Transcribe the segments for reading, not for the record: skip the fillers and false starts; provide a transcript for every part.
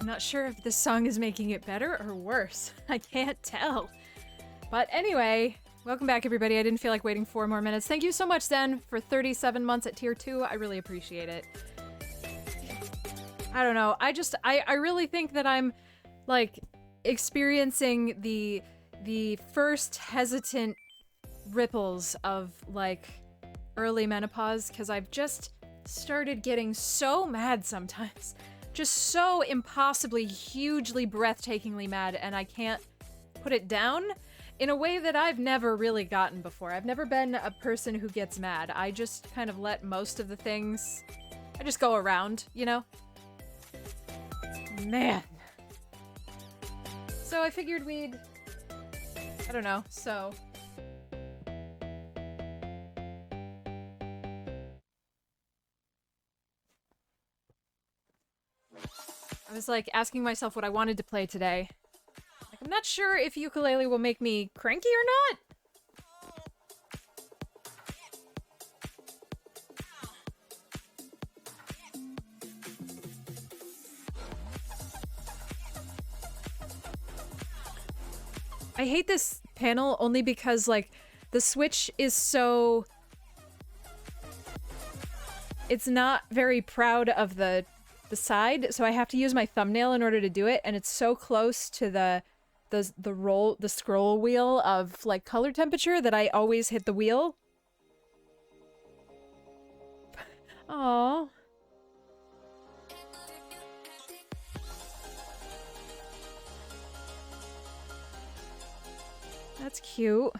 I'm not sure if this song is making it better or worse. I can't tell. But anyway, welcome back everybody. I didn't feel like waiting 4 more minutes. Thank you so much, Zen, for 37 months at tier 2. I really appreciate it. I don't know. I really think that I'm, like, experiencing the first hesitant ripples of, like, early menopause, because I've just started getting so mad sometimes. Just so impossibly, hugely, breathtakingly mad, and I can't put it down in a way that I've never really gotten before. I've never been a person who gets mad. I just kind of let most of the things... I just go around, you know? Man. So I figured we'd... I don't know, so... I was, like, asking myself what I wanted to play today. Like, I'm not sure if ukulele will make me cranky or not. I hate this panel only because, like, the Switch is so... It's not very proud of the side, so I have to use my thumbnail in order to do it, and it's so close to the scroll wheel of, like, color temperature that I always hit the wheel. Aww. That's cute.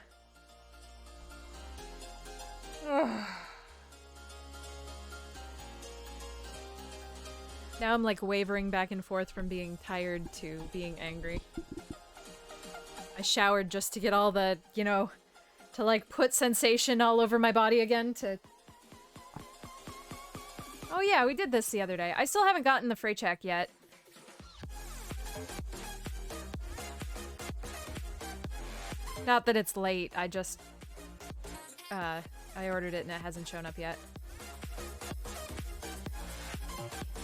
Ugh. Now I'm, like, wavering back and forth from being tired to being angry. I showered just to get all the, you know, to, like, put sensation all over my body again to... Oh yeah, we did this the other day. I still haven't gotten the freight check yet. Not that it's late, I just... I ordered it and it hasn't shown up yet.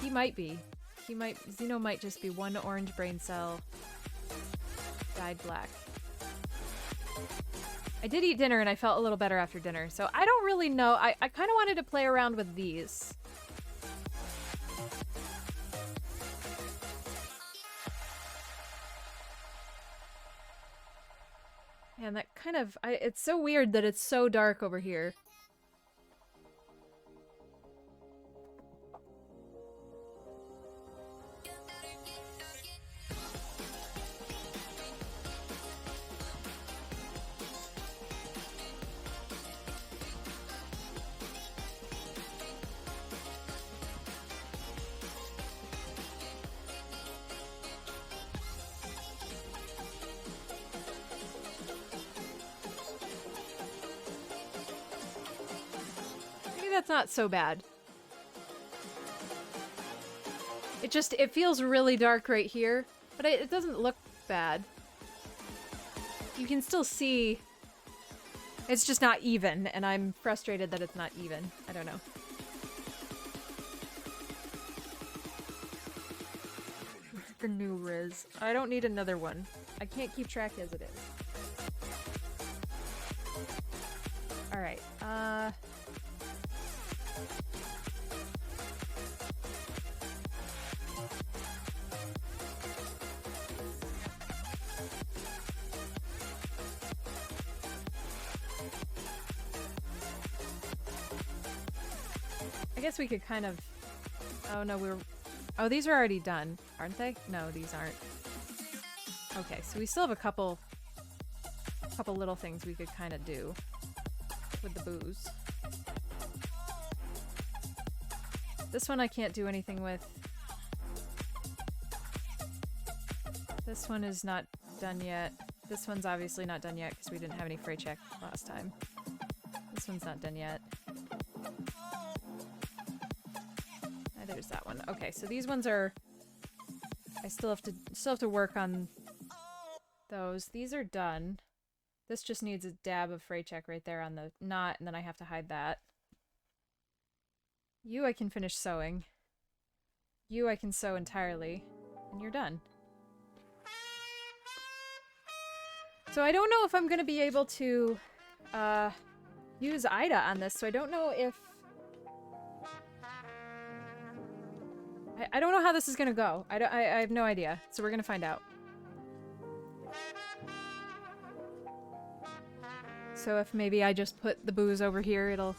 He might be. Xeno might just be one orange brain cell dyed black. I did eat dinner and I felt a little better after dinner, so I don't really know. I kind of wanted to play around with these. Man, that kind of... it's so weird that it's so dark over here. That's not so bad. It feels really dark right here, but it doesn't look bad. You can still see. It's just not even, and I'm frustrated that it's not even. I don't know. The new Riz. I don't need another one. I can't keep track as it is. Alright, I guess we could kind of... Oh no, oh, these are already done, aren't they? No, these aren't. Okay, so we still have a couple little things we could kind of do with the booze. This one I can't do anything with. This one is not done yet. This one's obviously not done yet because we didn't have any freight check last time. This one's not done yet. There's that one. Okay, so these ones are... I still have to work on those. These are done. This just needs a dab of freight check right there on the knot, and then I have to hide that. You I can finish sewing. You I can sew entirely. and you're done. So I don't know if I'm gonna be able to use Ida on this, so I don't know if... I don't know how this is gonna go. I have no idea, so we're gonna find out. So if maybe I just put the booze over here, it'll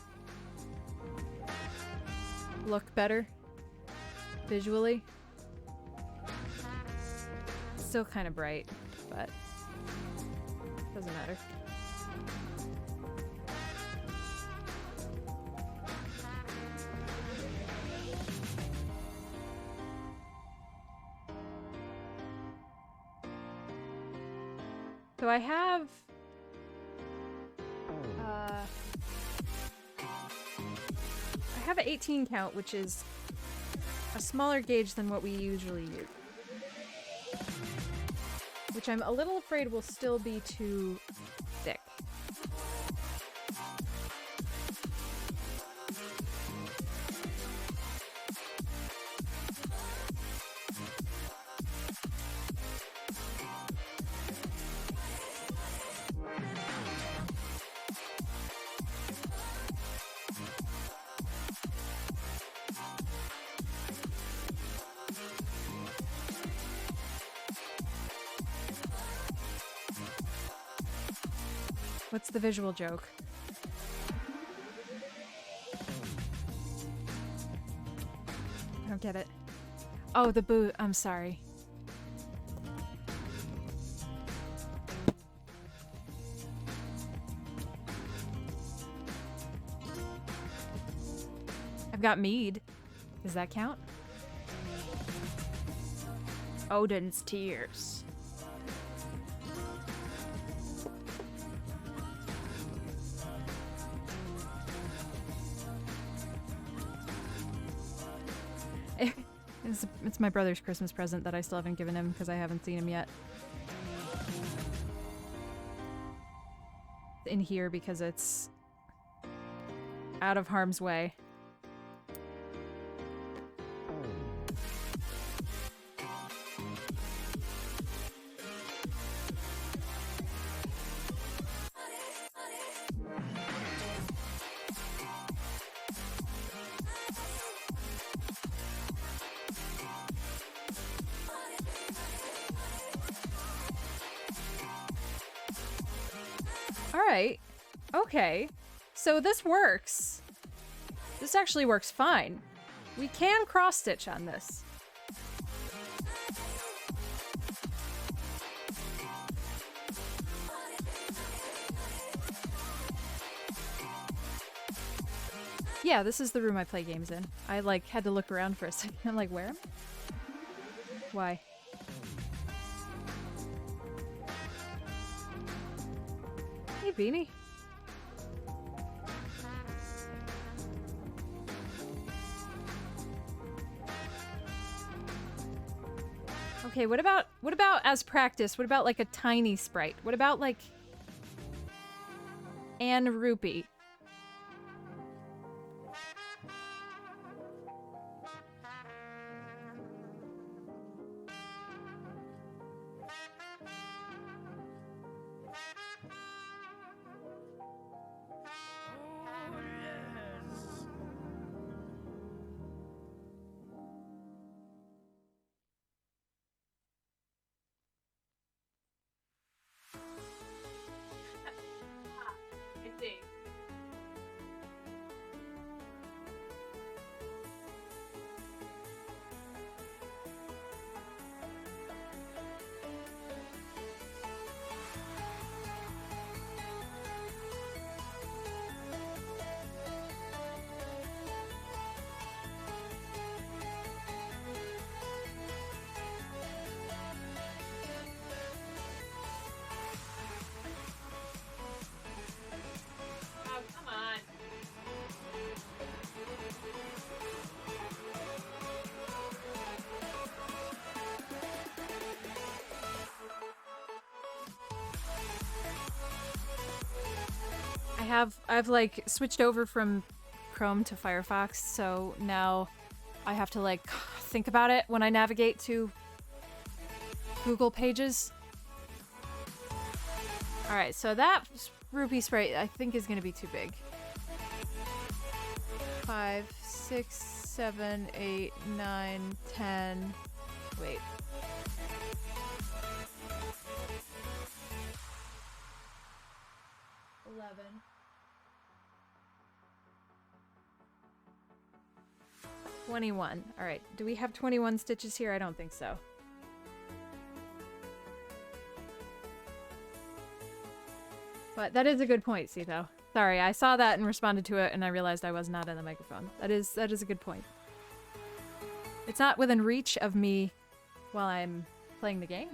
look better visually. Still kind of bright, but doesn't matter. So I have an 18 count, which is a smaller gauge than what we usually use. Which I'm a little afraid will still be too thick. What's the visual joke? I don't get it. Oh, the boot. I'm sorry. I've got mead. Does that count? Odin's tears. It's my brother's Christmas present that I still haven't given him because I haven't seen him yet. In here because it's out of harm's way. Alright. Okay. So this works. This actually works fine. We can cross-stitch on this. Yeah, this is the room I play games in. I, like, had to look around for a second. I'm like, where am I? Why? Hey, Beanie. Okay, what about as practice? What about like a tiny sprite? What about like Anne Rupee? I've like switched over from Chrome to Firefox, so now I have to like think about it when I navigate to Google pages. Alright, so that rupee spray I think is going to be too big. 5, 6, 7, 8, 9, 10. Wait. $21. Alright, do we have 21 stitches here? I don't think so. But that is a good point, Sito. Sorry, I saw that and responded to it and I realized I was not in the microphone. That is a good point. It's not within reach of me while I'm playing the game.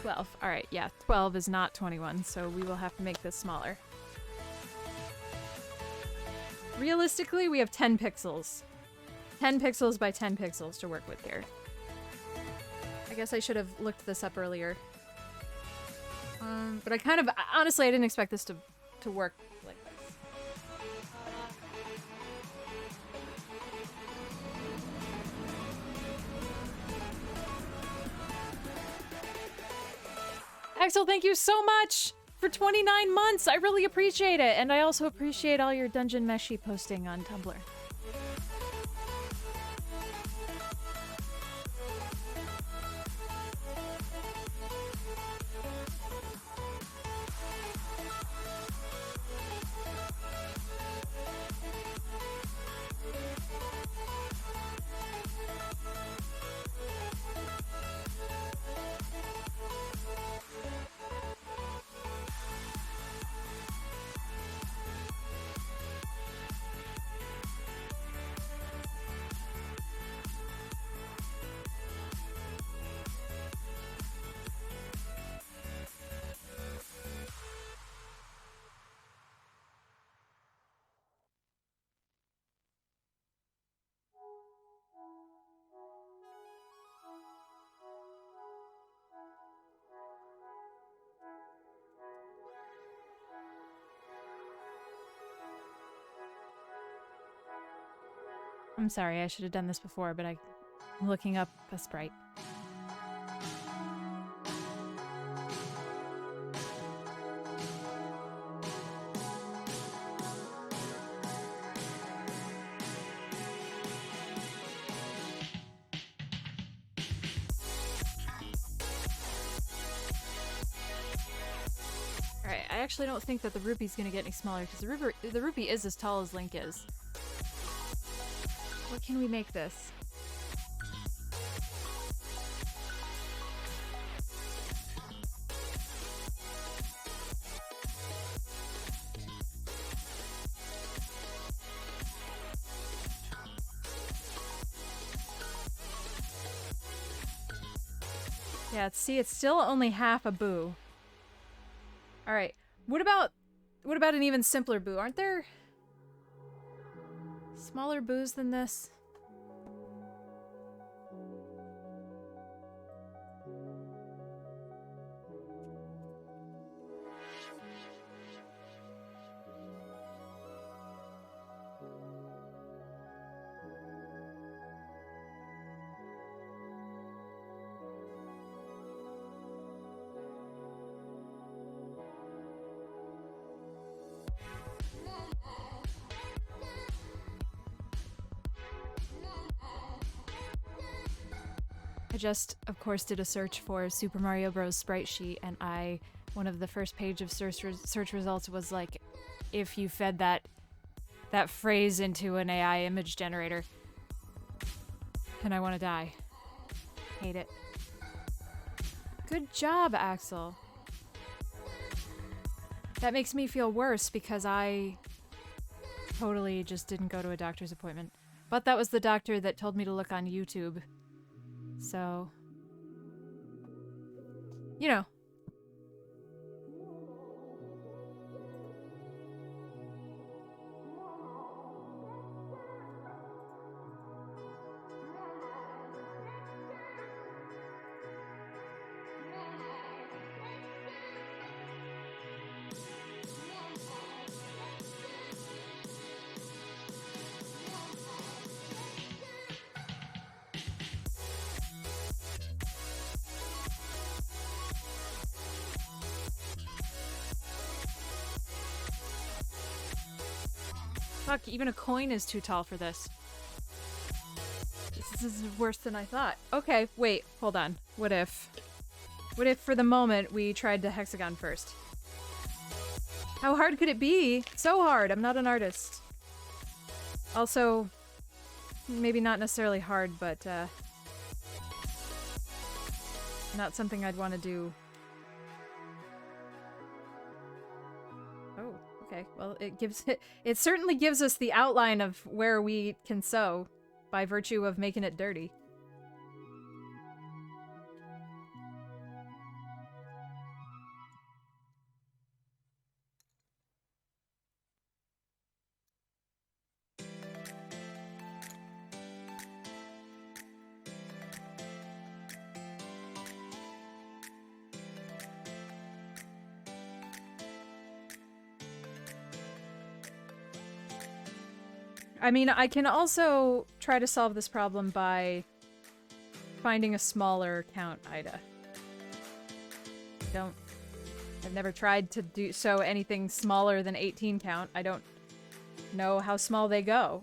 $12. Alright, yeah, 12 is not 21, so we will have to make this smaller. Realistically, we have 10 pixels. 10 pixels by 10 pixels to work with here. I guess I should have looked this up earlier. But I kind of... Honestly, I didn't expect this to work like this. Axel, thank you so much for 29 months! I really appreciate it! And I also appreciate all your Dungeon Meshi posting on Tumblr. I'm sorry, I should have done this before, but I'm looking up a sprite. Alright, I actually don't think that the rupee's gonna get any smaller, because the rupee is as tall as Link is. What can we make this? Yeah, see, it's still only half a boo. Alright, what about an even simpler boo? Aren't there smaller boos than this? I just, of course, did a search for Super Mario Bros. Sprite sheet, and one of the first page of search results was like, if you fed that phrase into an AI image generator. And I want to die. Hate it. Good job, Axel. That makes me feel worse because I totally just didn't go to a doctor's appointment. But that was the doctor that told me to look on YouTube. So, you know. Fuck, even a coin is too tall for this. This is worse than I thought. Okay, wait, hold on. What if for the moment we tried the hexagon first? How hard could it be? So hard, I'm not an artist. Also, maybe not necessarily hard, but not something I'd want to do. Oh, okay. Well, it certainly gives us the outline of where we can sew by virtue of making it dirty. I mean, I can also try to solve this problem by finding a smaller count Ida. I've never tried to sew anything smaller than 18 count. I don't know how small they go.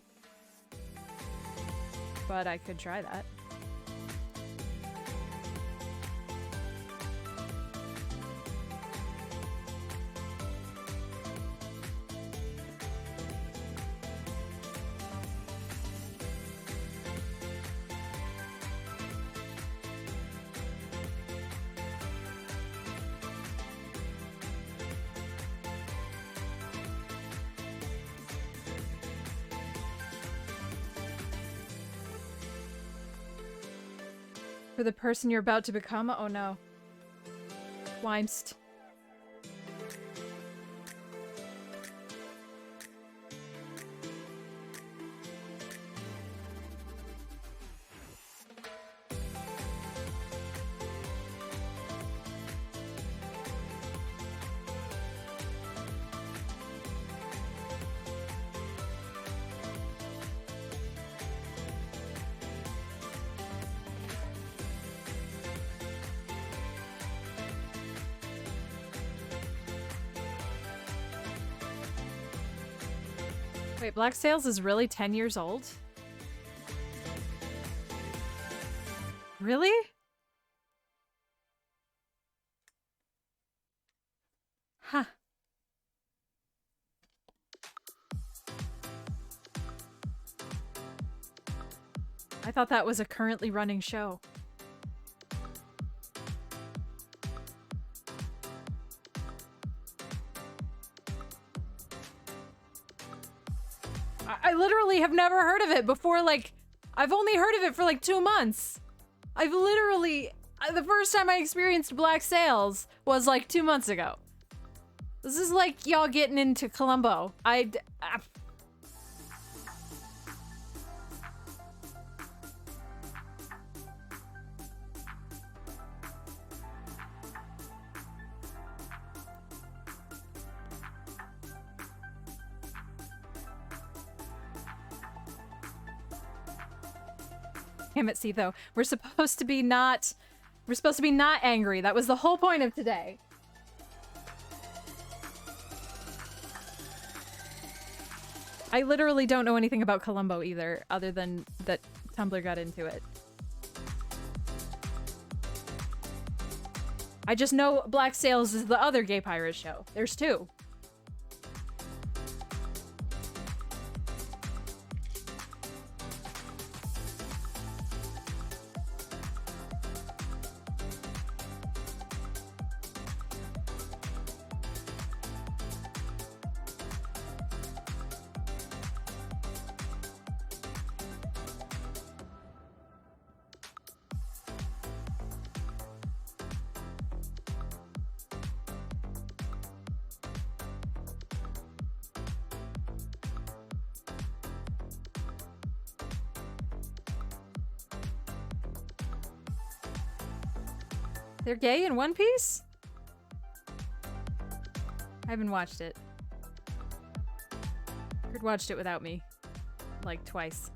But I could try that. For the person you're about to become? Oh no. Weimst. Wait, Black Sails is really 10 years old? Really? Huh. I thought that was a currently running show. I literally have never heard of it before, like, I've only heard of it for like 2 months. I've literally, the first time I experienced Black Sails was like 2 months ago. This is like y'all getting into Columbo. Damn it, Sitho. We're supposed to be not angry. That was the whole point of today. I literally don't know anything about Columbo either, other than that Tumblr got into it. I just know Black Sails is the other gay pirate show. There's 2. They're gay in One Piece? I haven't watched it. Kurt watched it without me. Like, twice.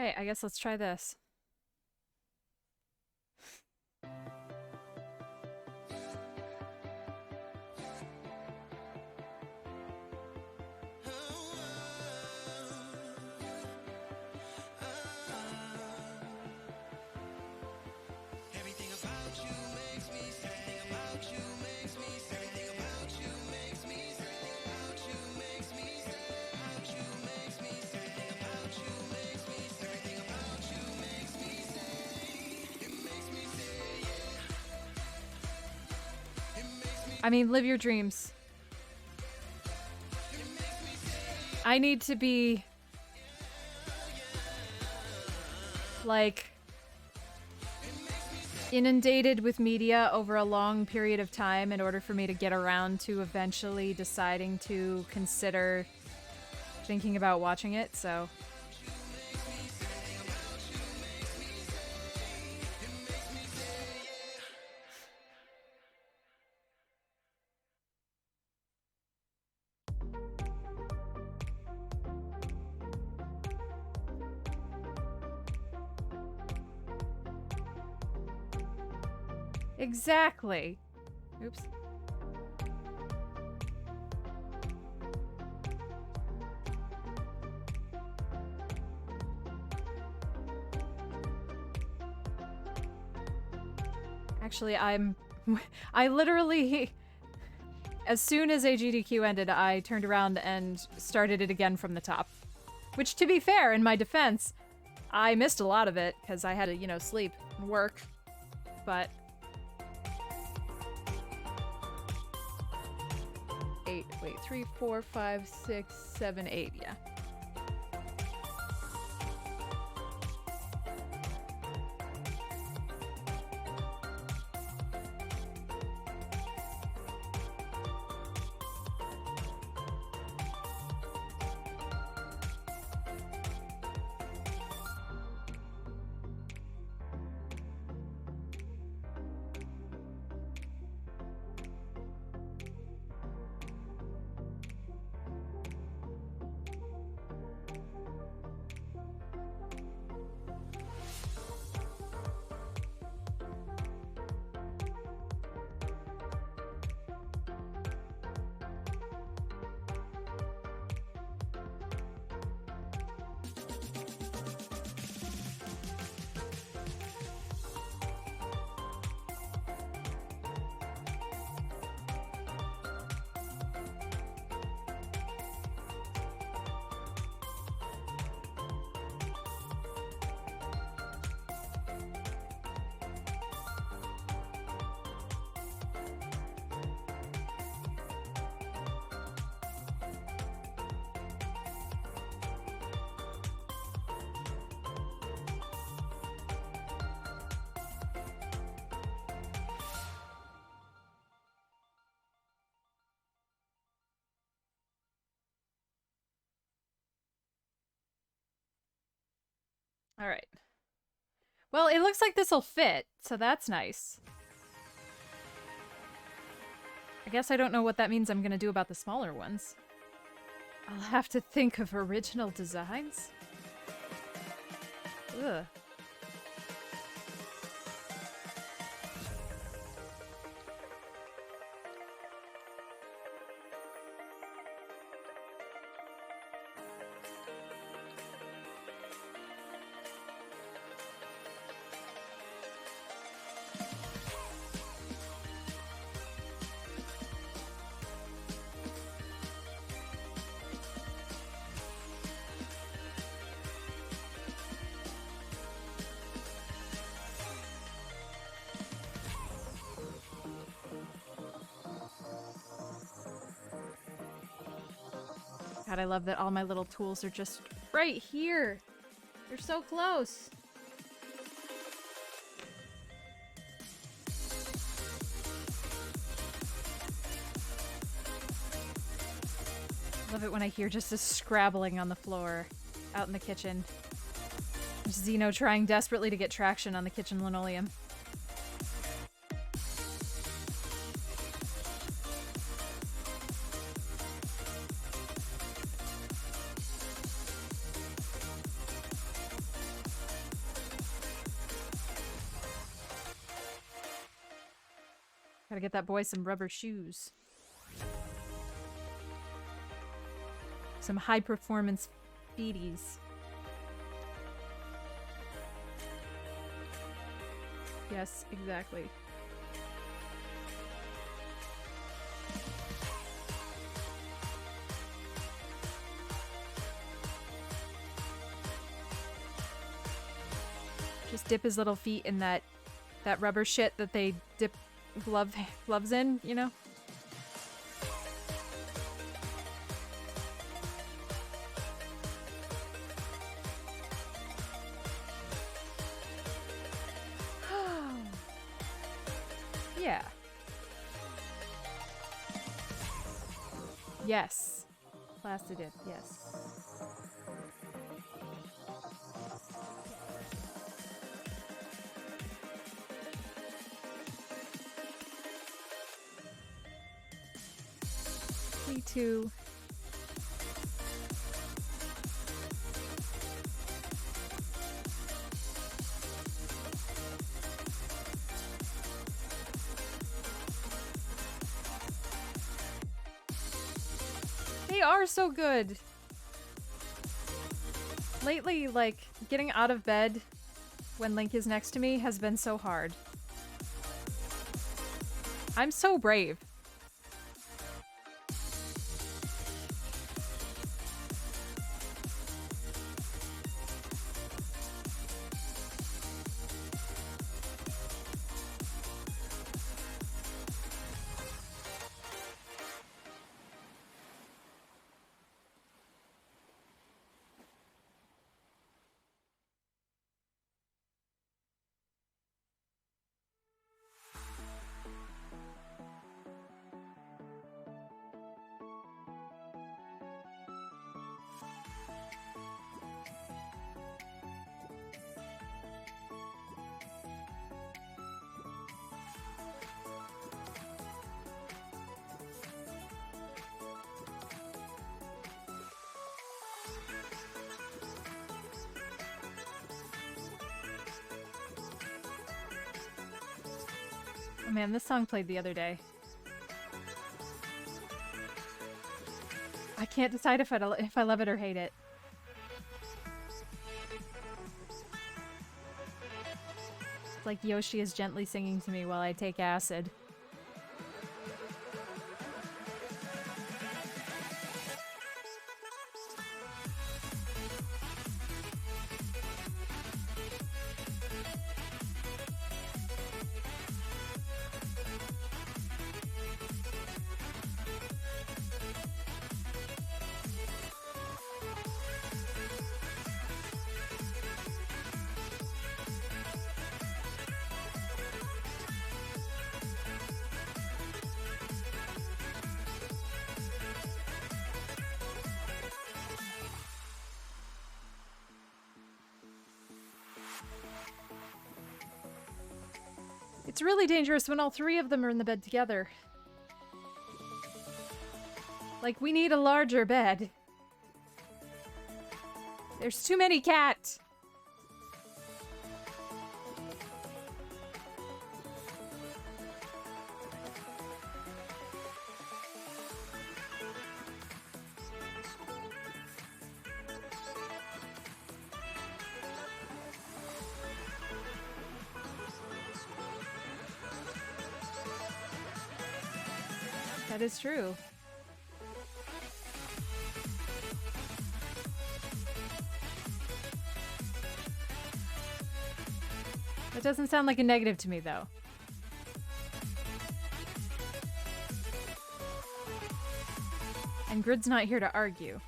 Alright, I guess let's try this. I mean, live your dreams. I need to be like inundated with media over a long period of time in order for me to get around to eventually deciding to consider thinking about watching it, so... Exactly. Oops. Actually, I literally, as soon as AGDQ ended, I turned around and started it again from the top. Which, to be fair, in my defense, I missed a lot of it, because I had to, you know, sleep and work. But... 3, 4, 5, 6, 7, 8, yeah. Alright. Well, it looks like this'll fit, so that's nice. I guess I don't know what that means I'm gonna do about the smaller ones. I'll have to think of original designs? Ugh. God, I love that all my little tools are just right here. They're so close. Love it when I hear just a scrabbling on the floor out in the kitchen. Just Xeno trying desperately to get traction on the kitchen linoleum. Gotta get that boy some rubber shoes. Some high-performance feeties. Yes, exactly. Just dip his little feet in that rubber shit that they dip gloves in, you know? Yeah. Yes. Plasti dip, yes. Me too. They are so good. Lately, like, getting out of bed when Link is next to me has been so hard. I'm so brave. Oh man, this song played the other day. I can't decide if I love it or hate it. It's like Yoshi is gently singing to me while I take acid. It's really dangerous when all three of them are in the bed together. Like, we need a larger bed. There's too many cats. That is true. That doesn't sound like a negative to me, though. And Grid's not here to argue.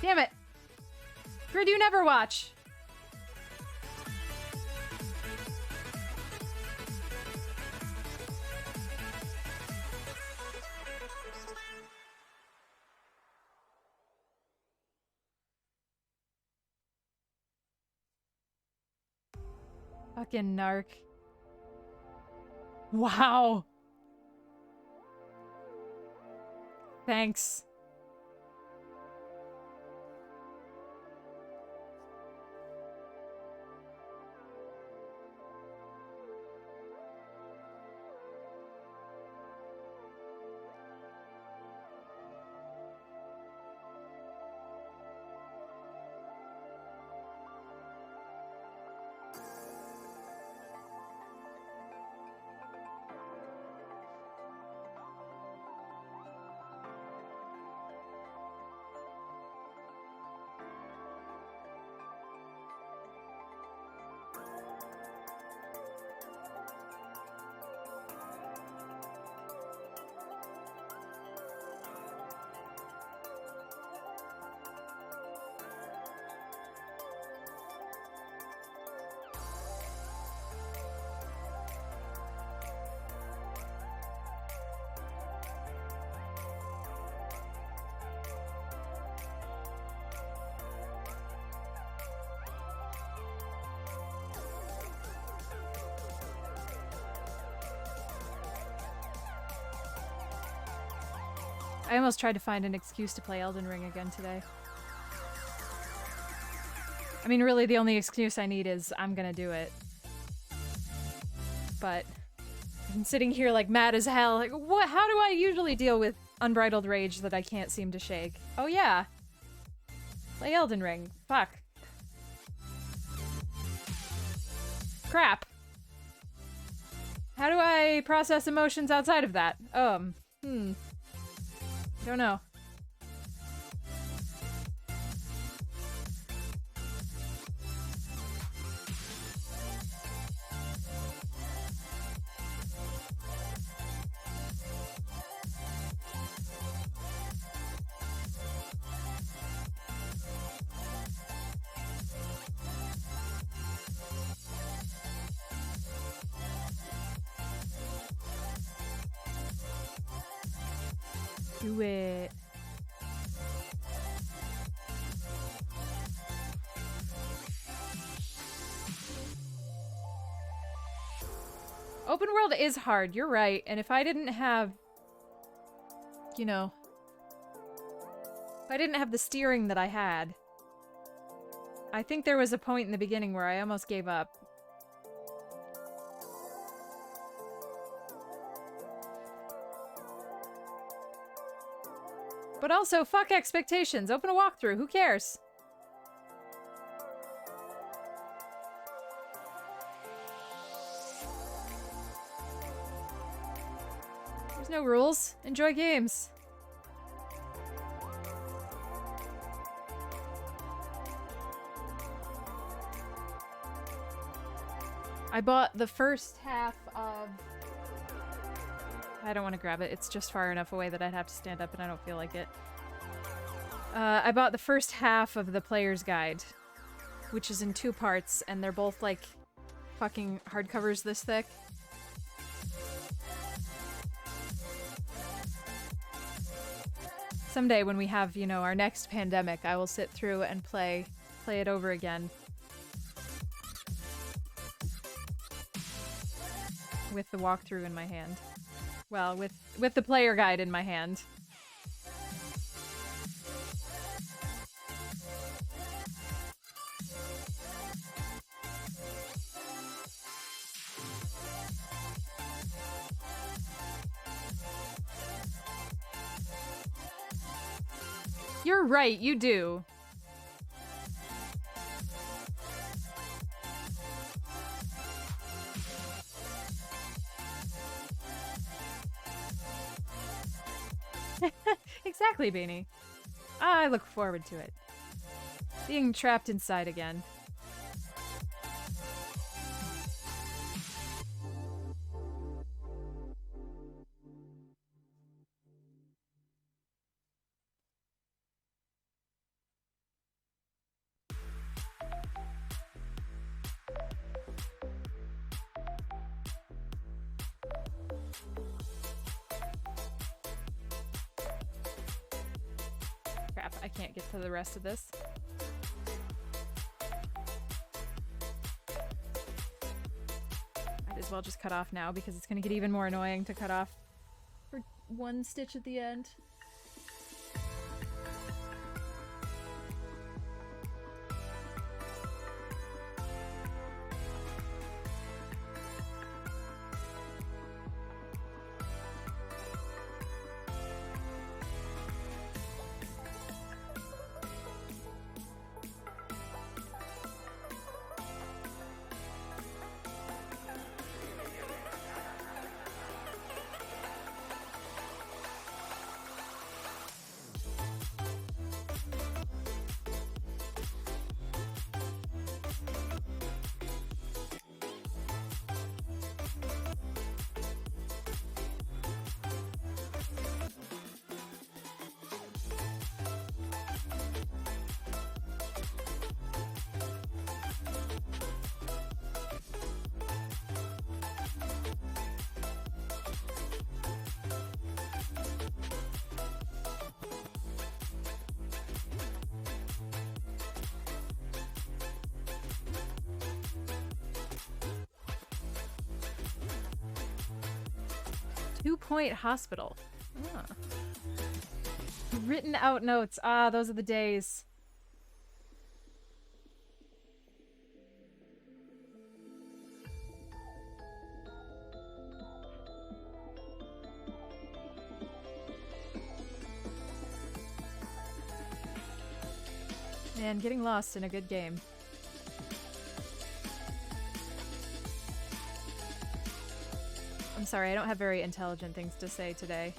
Damn it! Grid, you never watch! Fucking narc. Wow! Thanks. I almost tried to find an excuse to play Elden Ring again today. I mean, really, the only excuse I need is I'm gonna do it. But I'm sitting here like mad as hell. Like, what? How do I usually deal with unbridled rage that I can't seem to shake? Oh yeah, play Elden Ring. Fuck. Crap. How do I process emotions outside of that? Don't know. Do it. Open world is hard, you're right. And if I didn't have, you know, if I didn't have the steering that I had, I think there was a point in the beginning where I almost gave up. But also, fuck expectations. Open a walkthrough. Who cares? There's no rules. Enjoy games. I bought the first half of... I don't want to grab it. It's just far enough away that I'd have to stand up and I don't feel like it. I bought the first half of the player's guide, which is in 2 parts, and they're both like fucking hardcovers this thick. Someday when we have, you know, our next pandemic, I will sit through and play it over again. With the walkthrough in my hand. Well, with the player guide in my hand. You're right, you do. Exactly, Beanie. I look forward to it. Being trapped inside again. Crap, I can't get to the rest of this. Might as well just cut off now because it's gonna get even more annoying to cut off for 1 stitch at the end. 2-point hospital. Ah. Written out notes. Ah, those are the days. Man, getting lost in a good game. I'm sorry, I don't have very intelligent things to say today.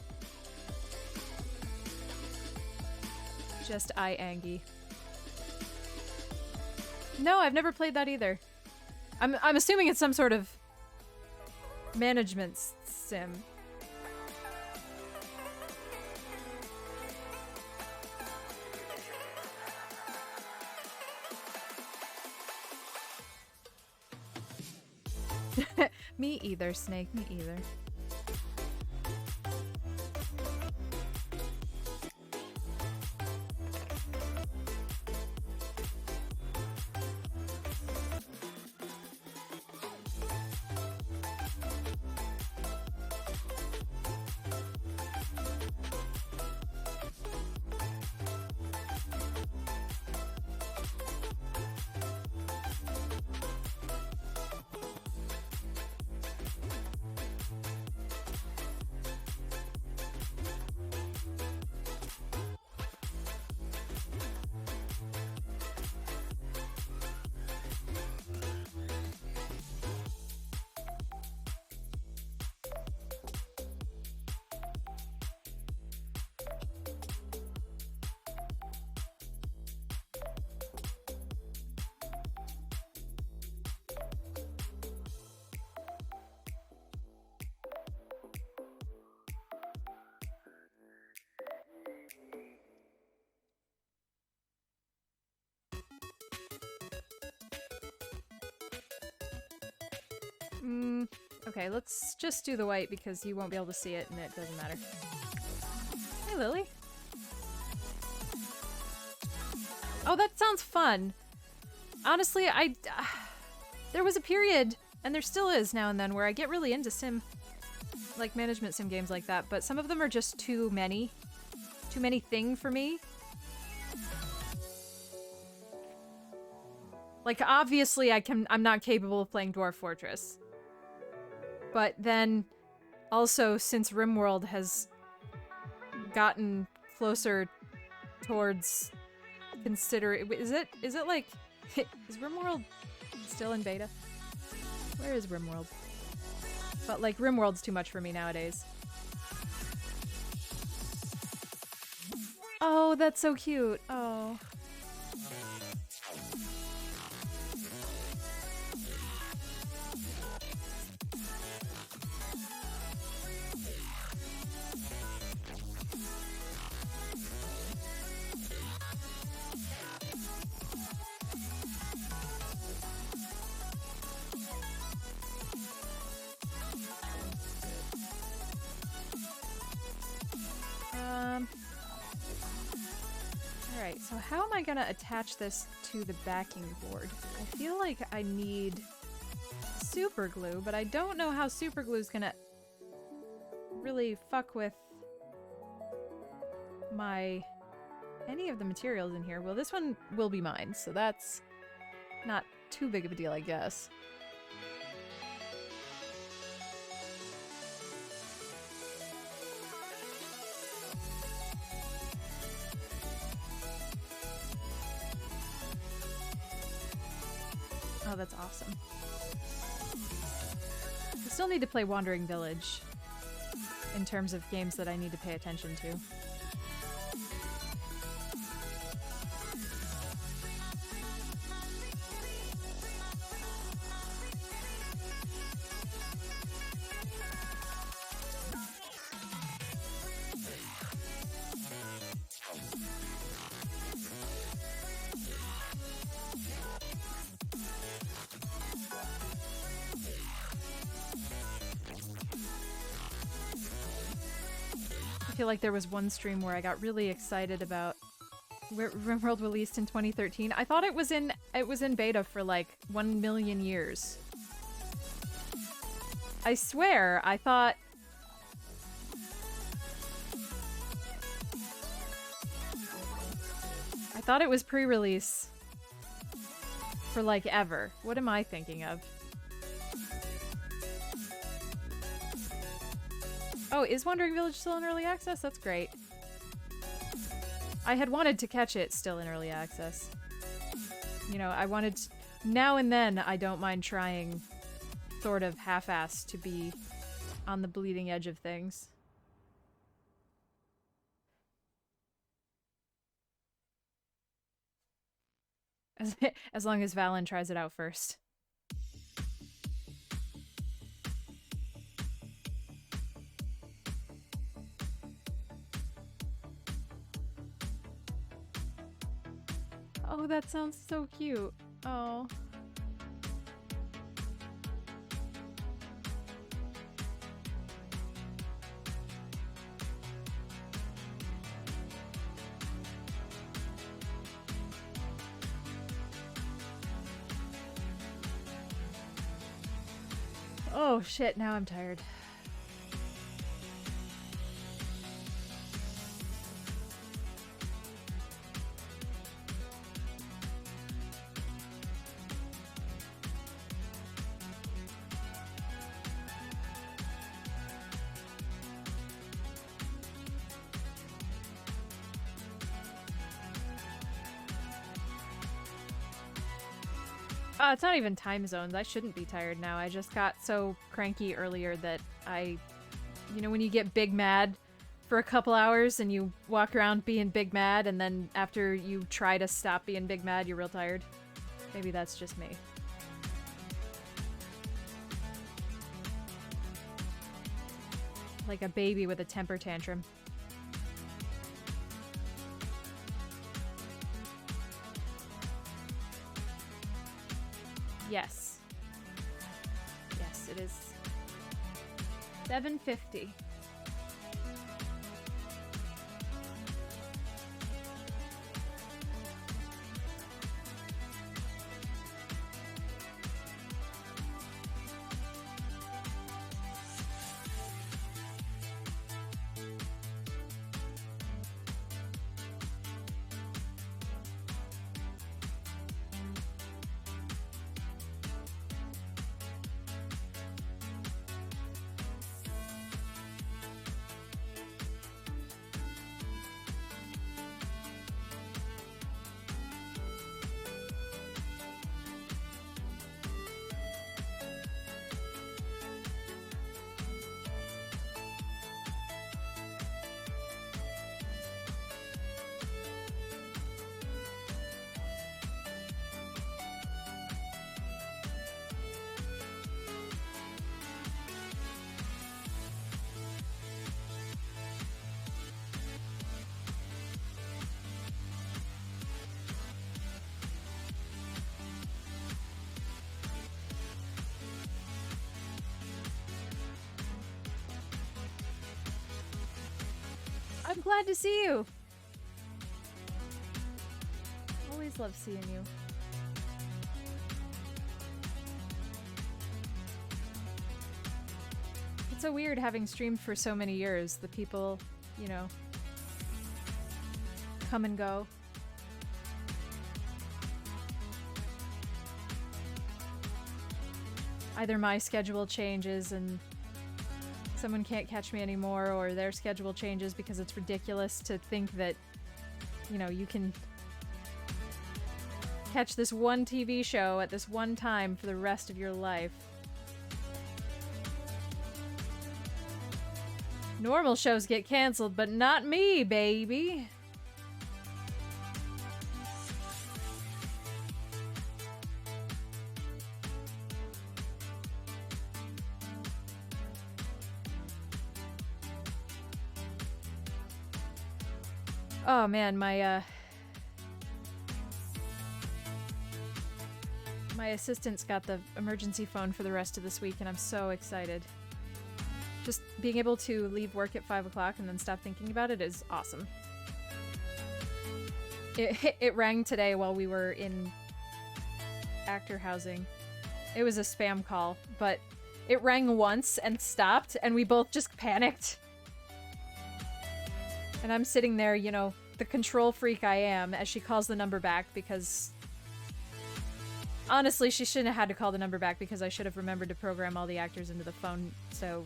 Just Angie. No, I've never played that either. I'm assuming it's some sort of management sim. Me either, Snake. Me either. Okay, let's just do the white because you won't be able to see it and it doesn't matter. Hey, Lily. Oh, that sounds fun. Honestly, there was a period, and there still is now and then, where I get really into like management sim games like that, but some of them are just too many thing for me. Like, obviously I'm not capable of playing Dwarf Fortress. But then, also, since RimWorld has gotten closer towards is it like, is RimWorld still in beta? Where is RimWorld? But like, RimWorld's too much for me nowadays. Oh, that's so cute. Oh. Alright, so how am I gonna attach this to the backing board? I feel like I need super glue, but I don't know how super glue is gonna really fuck with any of the materials in here. Well, this one will be mine, so that's not too big of a deal, I guess. Oh, that's awesome. I still need to play Wandering Village in terms of games that I need to pay attention to. I feel like there was one stream where I got really excited about RimWorld released in 2013. I thought it was in beta for like 1 million years. I swear, I thought thought it was pre-release for like ever. What am I thinking of? Oh, is Wandering Village still in early access? That's great. I had wanted to catch it still in early access. You know, I wanted to, now and then I don't mind trying sort of half-assed to be on the bleeding edge of things. As long as Valen tries it out first. Oh, that sounds so cute. Oh. Oh shit, now I'm tired. It's not even time zones. I shouldn't be tired now. I just got so cranky earlier that you know, when you get big mad for a couple hours and you walk around being big mad and then after you try to stop being big mad, you're real tired. Maybe that's just me. Like a baby with a temper tantrum. Yes. Yes, it is 7:50. I'm glad to see you. Always love seeing you. It's so weird having streamed for so many years. The people, you know, come and go. Either my schedule changes and someone can't catch me anymore, or their schedule changes because it's ridiculous to think that, you know, you can catch this one TV show at this one time for the rest of your life. Normal shows get canceled, but not me, baby. Oh man, my assistant's got the emergency phone for the rest of this week and I'm so excited. Just being able to leave work at 5 o'clock and then stop thinking about it is awesome. It rang today while we were in actor housing. It was a spam call, but it rang once and stopped and we both just panicked. And I'm sitting there, you know, the control freak I am, as she calls the number back, because honestly, she shouldn't have had to call the number back because I should have remembered to program all the actors into the phone. So,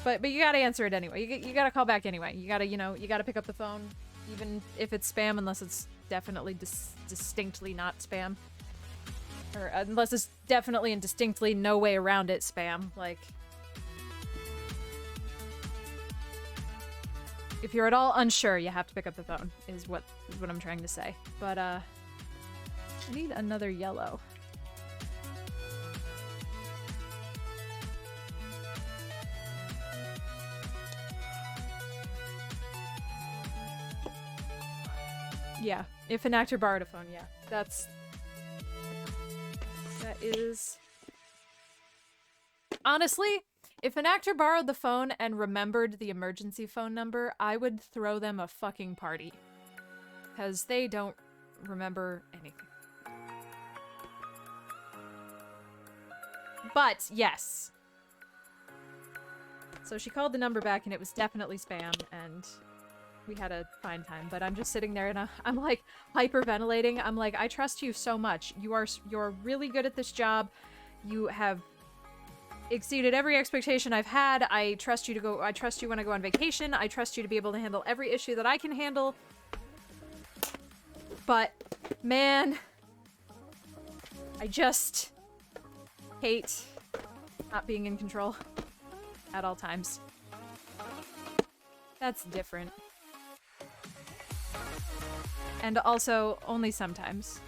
but you gotta answer it anyway. You gotta call back anyway. You gotta, you know, you gotta pick up the phone, even if it's spam, unless it's definitely distinctly not spam, or unless it's definitely and distinctly no way around it spam. Like, if you're at all unsure, you have to pick up the phone, is what I'm trying to say. But, I need another yellow. Yeah, if an actor borrowed a phone, yeah. That is... Honestly, if an actor borrowed the phone and remembered the emergency phone number, I would throw them a fucking party. Because they don't remember anything. But, yes. So she called the number back and it was definitely spam, and we had a fine time. But I'm just sitting there and I'm like hyperventilating. I'm like, I trust you so much. You're really good at this job. You have exceeded every expectation I've had. I trust you when I go on vacation. I trust you to be able to handle every issue that I can handle. But, man, I just hate not being in control at all times. That's different. And also, only sometimes.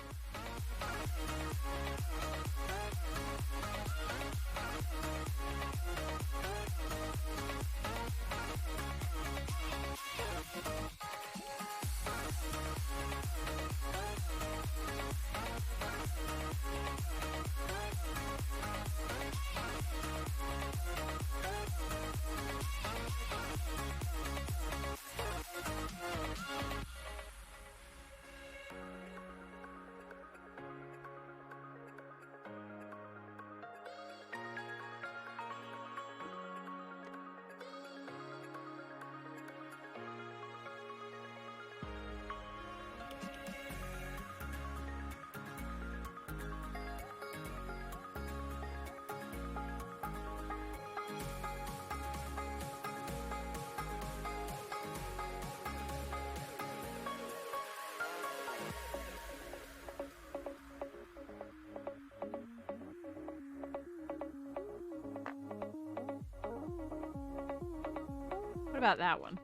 What about that one?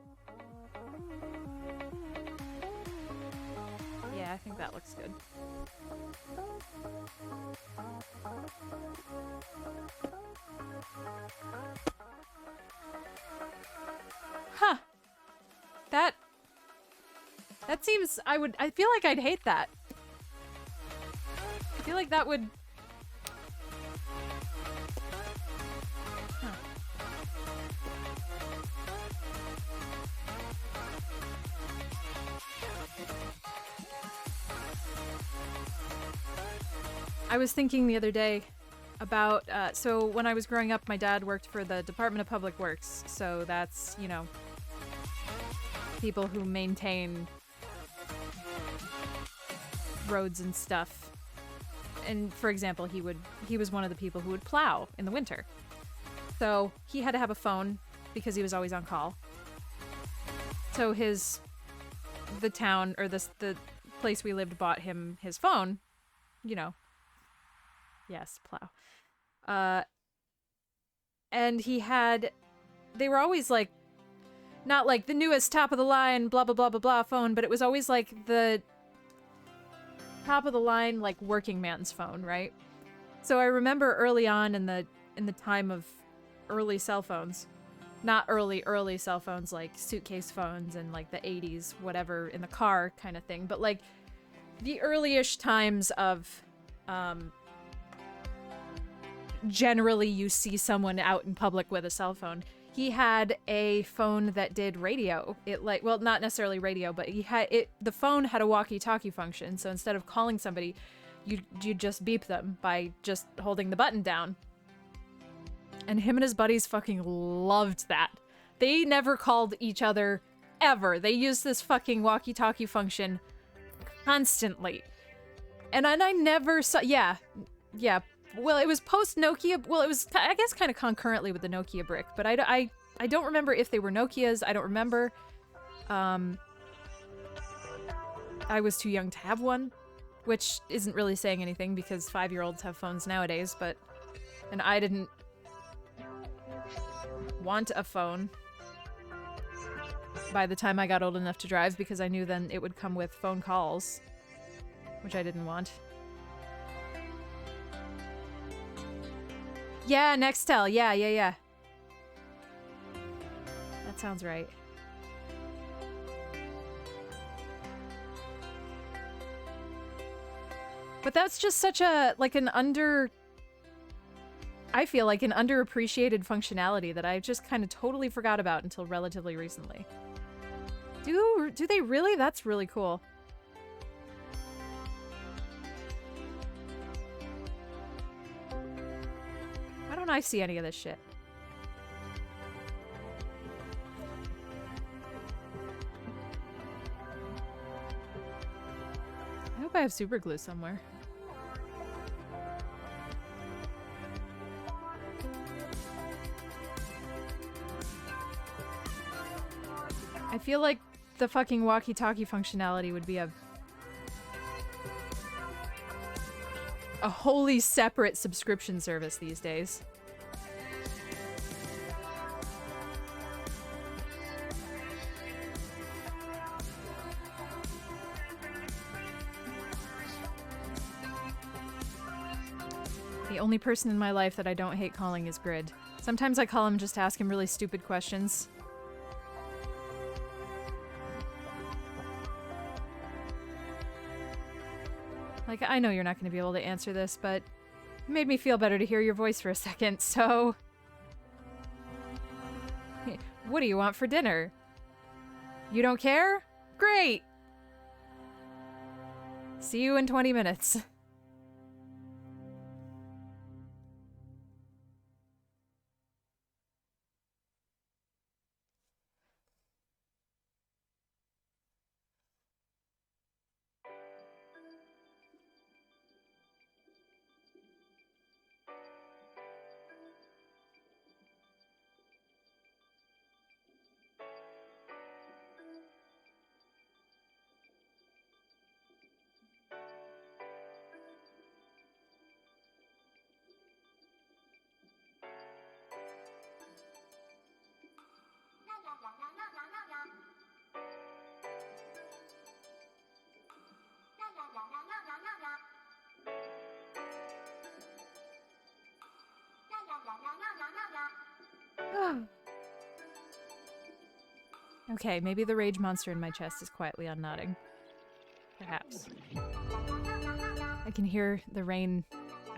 Yeah, I think that looks good. Huh. That seems... I feel like I'd hate that. I feel like that would... I was thinking the other day about, so when I was growing up, my dad worked for the Department of Public Works, so that's, you know, people who maintain roads and stuff. And for example, he was one of the people who would plow in the winter. So he had to have a phone because he was always on call. So the town, or the place we lived bought him his phone, you know. Yes, plow. And they were always like, not like the newest top of the line, blah, blah, blah, blah, blah phone, but it was always like the top of the line, like working man's phone, right? So I remember early on in the time of early cell phones, not early cell phones, like suitcase phones and like the 80s, whatever, in the car kind of thing, but like the early-ish times of, generally you see someone out in public with a cell phone. He had a phone that did radio. Well, not necessarily radio, but the phone had a walkie-talkie function. So instead of calling somebody, you'd just beep them by just holding the button down. And him and his buddies fucking loved that. They never called each other forever. They use this fucking walkie-talkie function constantly. And I never saw... Yeah. Well, it was post-Nokia... Well, it was, I guess, kind of concurrently with the Nokia brick. But I don't remember if they were Nokias. I don't remember. I was too young to have one. Which isn't really saying anything because 5-year-olds have phones nowadays, but... And I didn't want a phone by the time I got old enough to drive because I knew then it would come with phone calls, which I didn't want. Yeah, Nextel. Yeah. That sounds right. But that's just such a, like, I feel like an underappreciated functionality that I just kind of totally forgot about until relatively recently. Do they really? That's really cool. Why don't I see any of this shit? I hope I have super glue somewhere. I feel like the fucking walkie-talkie functionality would be a wholly separate subscription service these days. The only person in my life that I don't hate calling is Grid. Sometimes I call him just to ask him really stupid questions. Like, I know you're not going to be able to answer this, but it made me feel better to hear your voice for a second, so... What do you want for dinner? You don't care? Great! See you in 20 minutes. Okay, maybe the rage monster in my chest is quietly unnodding. Perhaps. I can hear the rain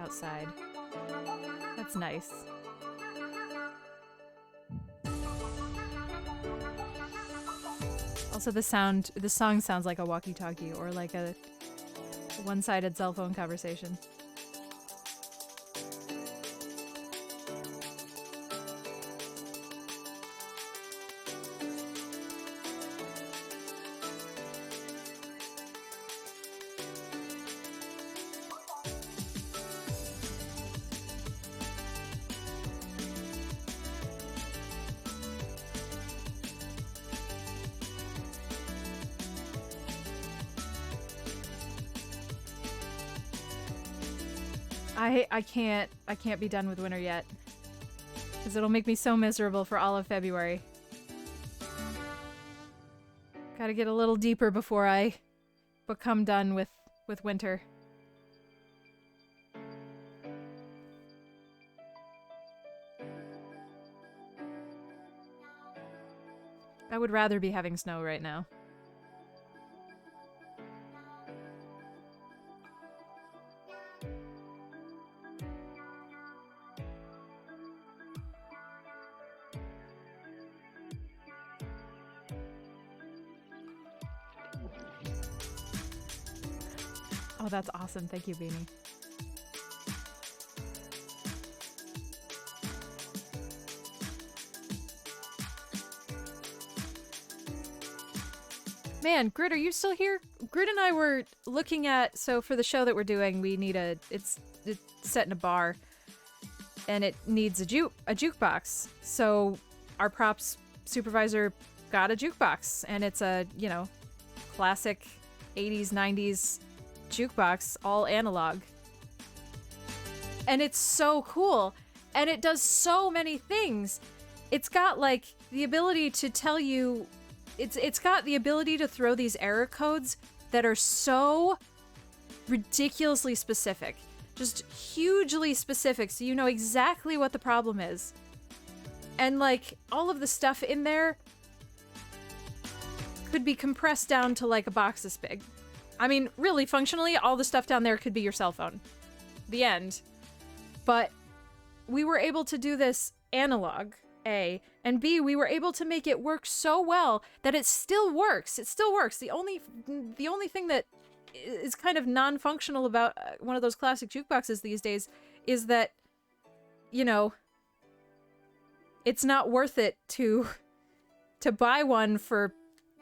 outside. That's nice. Also, the song sounds like a walkie-talkie or like a one-sided cell phone conversation. I can't be done with winter yet. Because it'll make me so miserable for all of February. Gotta get a little deeper before I become done with winter. I would rather be having snow right now. Oh, that's awesome. Thank you, Beanie. Man, Grit, are you still here? Grit and I were looking at, so for the show that we're doing, we need it's set in a bar, and it needs a jukebox. So our props supervisor got a jukebox, and it's a, you know, classic 80s, 90s jukebox, all analog. And it's so cool, and it does so many things. It's got, like, the ability to tell you... It's got the ability to throw these error codes that are so ridiculously specific. Just hugely specific, so you know exactly what the problem is. And, like, all of the stuff in there could be compressed down to, like, a box this big. I mean, really, functionally, all the stuff down there could be your cell phone. The end. But we were able to do this analog, A, and B, we were able to make it work so well that it still works. It still works. The only thing that is kind of non-functional about one of those classic jukeboxes these days is that, you know, it's not worth it to buy one for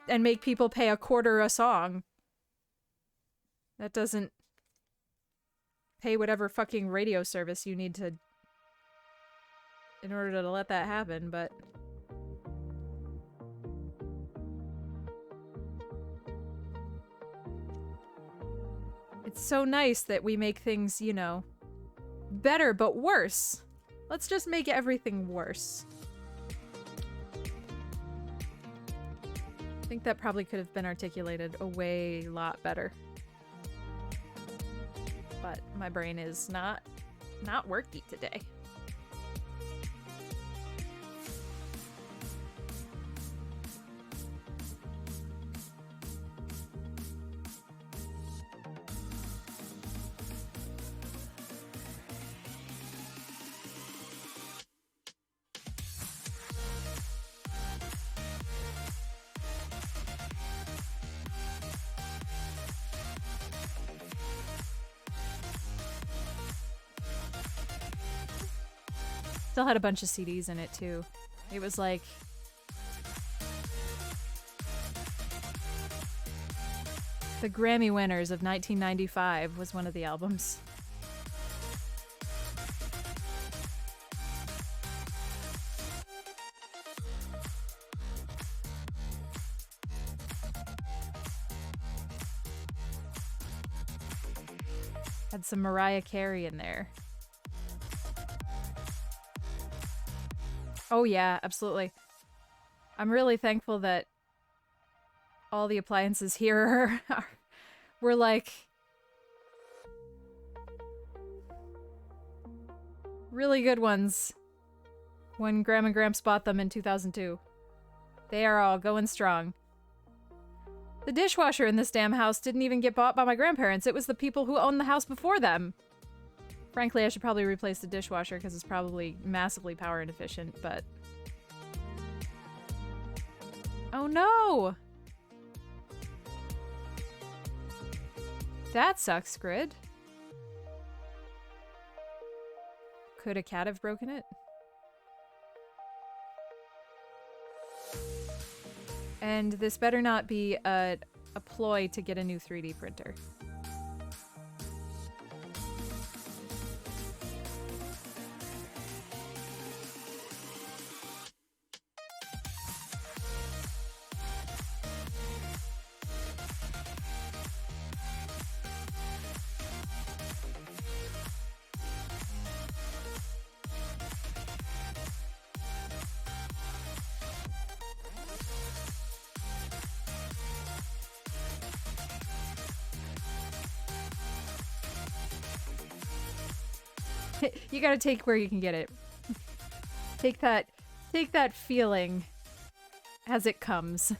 and make people pay $0.25 a song. That doesn't pay whatever fucking radio service you need to in order to let that happen, but it's so nice that we make things, you know, better but worse. Let's just make everything worse. I think that probably could have been articulated a way lot better. But my brain is not worky today. Still had a bunch of CDs in it too. It was like the Grammy winners of 1995 was one of the albums. Had some Mariah Carey in there. Oh yeah, absolutely. I'm really thankful that all the appliances here were like really good ones when Graham and Gramps bought them in 2002. They are all going strong. The dishwasher in this damn house didn't even get bought by my grandparents. It was the people who owned the house before them. Frankly, I should probably replace the dishwasher because it's probably massively power inefficient, but... Oh no! That sucks, Grid. Could a cat have broken it? And this better not be a ploy to get a new 3D printer. You gotta take where you can get it. Take that feeling as it comes.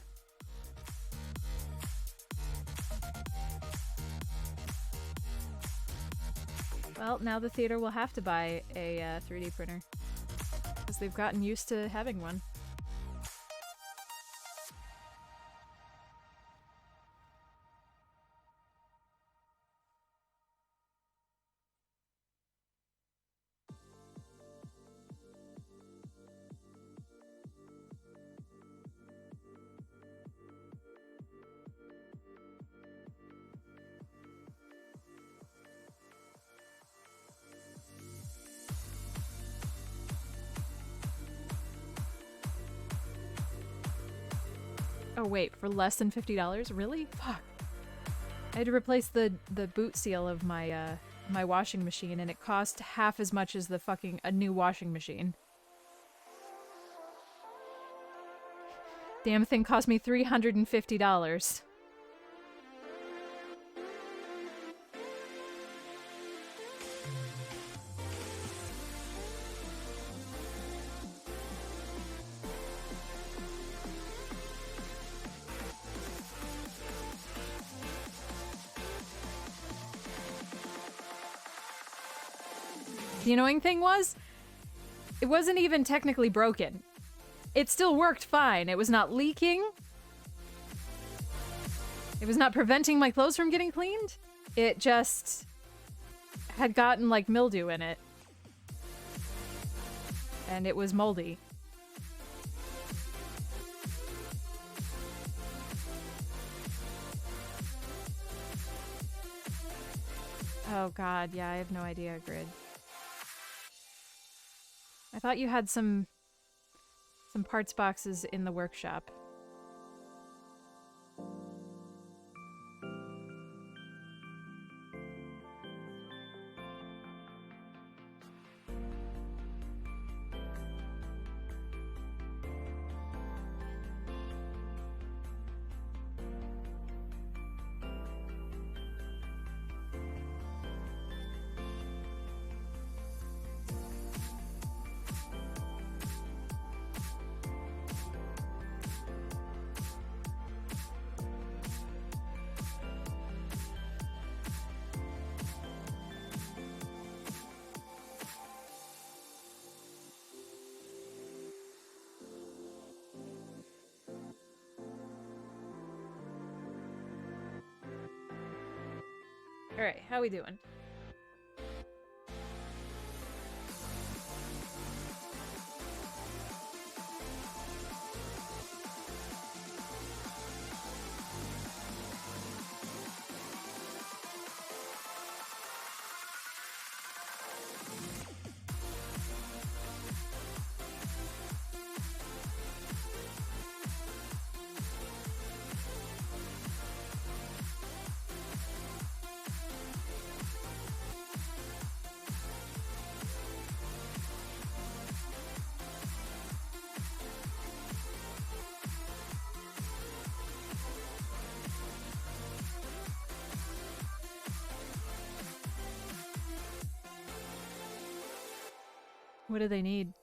Well, now the theater will have to buy a 3D printer because they've gotten used to having one. Oh wait, for less than $50? Really? Fuck. I had to replace the boot seal of my my washing machine, and it cost half as much as a new washing machine. Damn thing cost me $350. The annoying thing was, it wasn't even technically broken. It still worked fine. It was not leaking. It was not preventing my clothes from getting cleaned. It just had gotten, like, mildew in it. And it was moldy. Oh god, yeah, I have no idea, Grid. I thought you had some parts boxes in the workshop. Alright, how we doing? What do they need?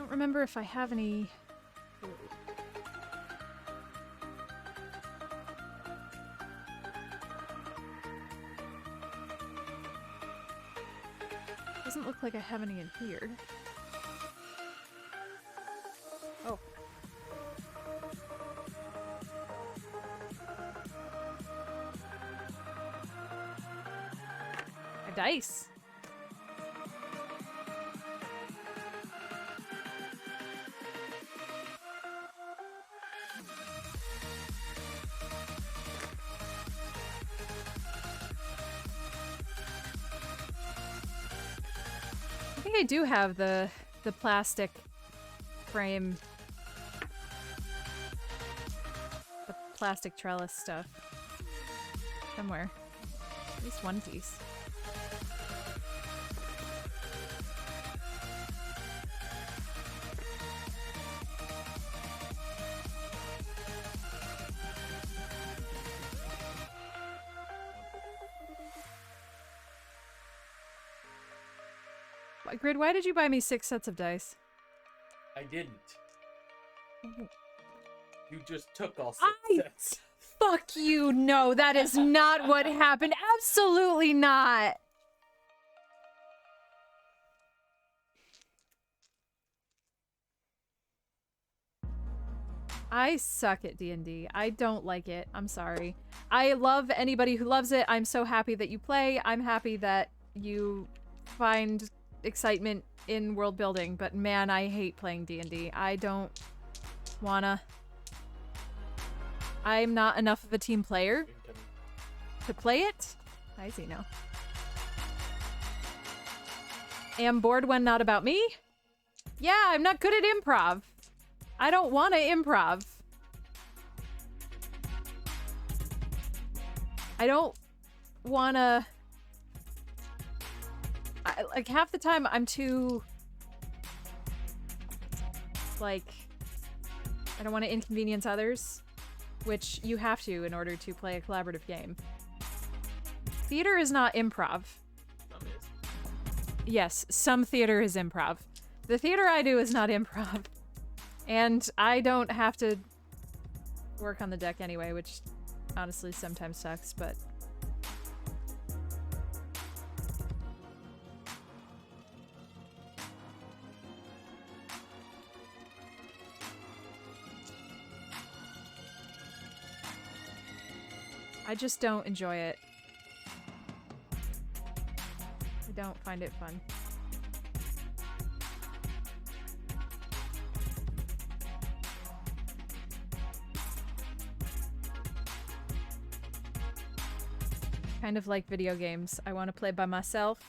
don't remember if I have any food. Doesn't look like I have any in here. Oh. A dice. I think I do have the plastic frame, the plastic trellis stuff somewhere. At least one piece. Grid, why did you buy me 6 sets of dice? I didn't. You just took all 6 sets. Fuck you, no, that is not what happened. Absolutely not. I suck at D&D. I don't like it. I'm sorry. I love anybody who loves it. I'm so happy that you play. I'm happy that you find excitement in world building, but man, I hate playing D&D. I don't wanna. I'm not enough of a team player to play it. I see now. Am bored when not about me? Yeah, I'm not good at improv. I don't want to improv. I don't want to... like, half the time I'm too... like... I don't want to inconvenience others, which you have to in order to play a collaborative game. Theater is not improv. Some is. Yes, some theater is improv. The theater I do is not improv. And I don't have to work on the deck anyway, which honestly sometimes sucks, but... I just don't enjoy it. I don't find it fun. Kind of like video games. I want to play by myself.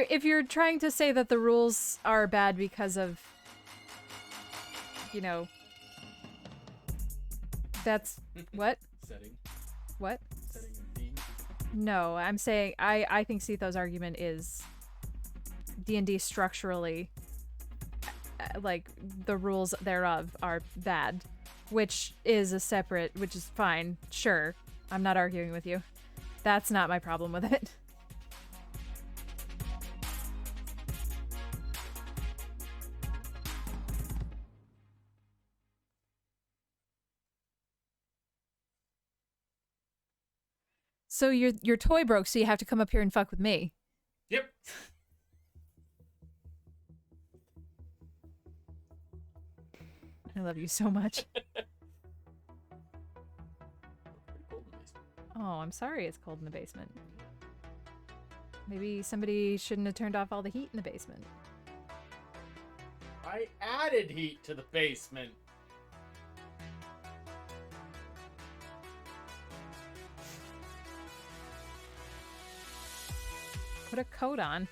If you're trying to say that the rules are bad because of, you know, that's what? Setting. What? Setting a theme. No, I'm saying I think Sitho's argument is D&D structurally, like, the rules thereof are bad, which is fine. Sure, I'm not arguing with you. That's not my problem with it. So your toy broke, so you have to come up here and fuck with me. Yep. I love you so much. Oh, I'm sorry it's cold in the basement. Maybe somebody shouldn't have turned off all the heat in the basement. I added heat to the basement. Put a coat on.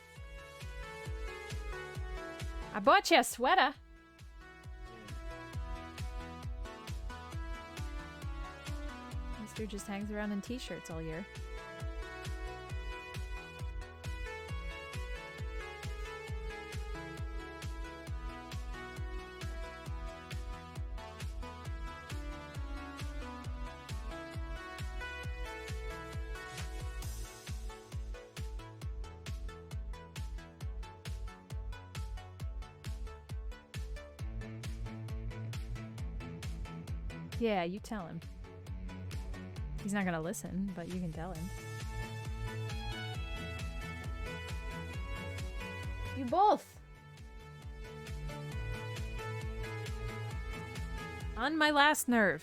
I bought you a sweater. Mister just hangs around in t-shirts all year. Yeah, you tell him. He's not gonna listen, but you can tell him. You both! On my last nerve.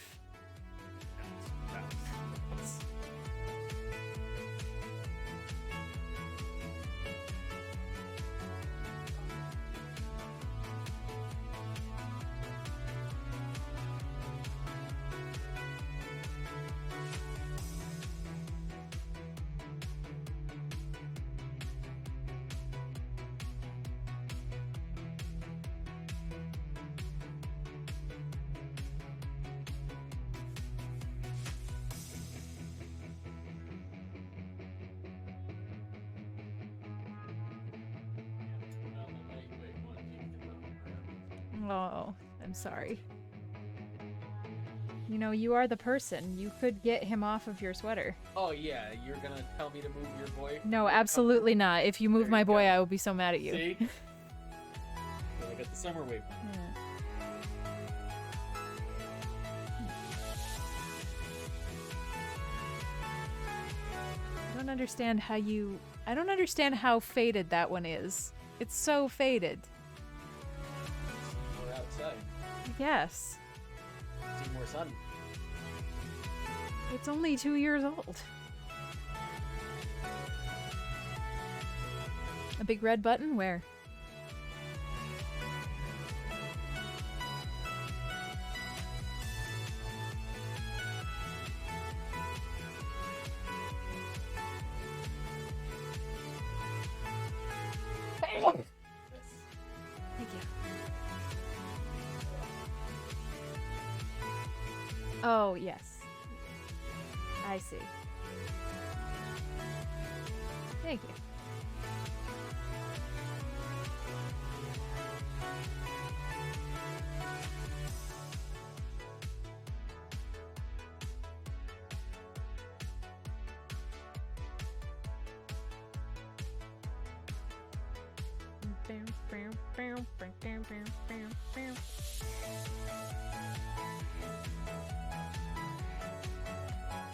Oh, I'm sorry. You know, you are the person. You could get him off of your sweater. Oh yeah, you're gonna tell me to move your boy? No, absolutely not. If you move There my you boy, go. I will be so mad at you. See? So I got the summer wave. I don't understand how you... I don't understand how faded that one is. It's so faded. We're outside. Yes. See more sun. It's only 2 years old. A big red button? Where? Thank you. Oh, yes. I see. Thank you.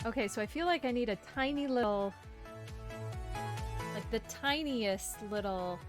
Okay, so I feel like I need a tiny little, like the tiniest little.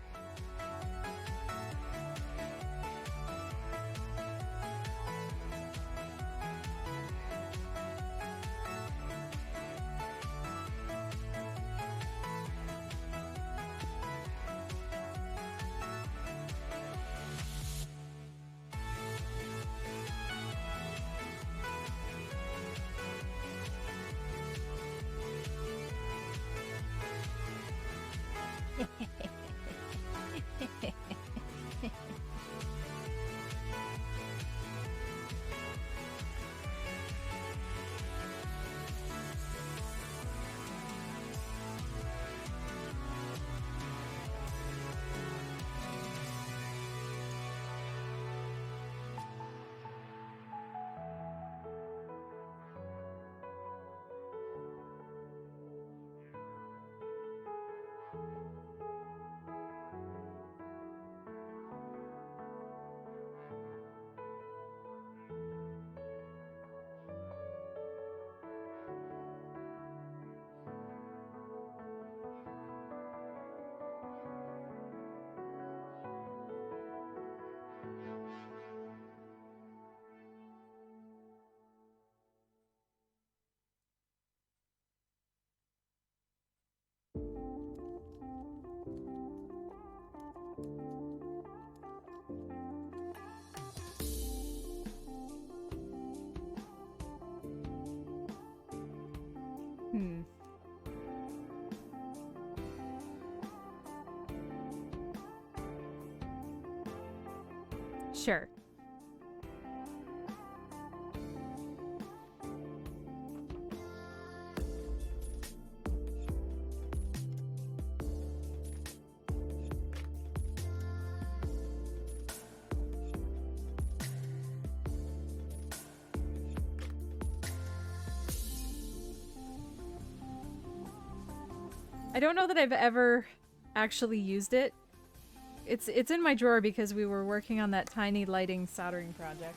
Hmm. Sure. I don't know that I've ever actually used it. It's in my drawer because we were working on that tiny lighting soldering project.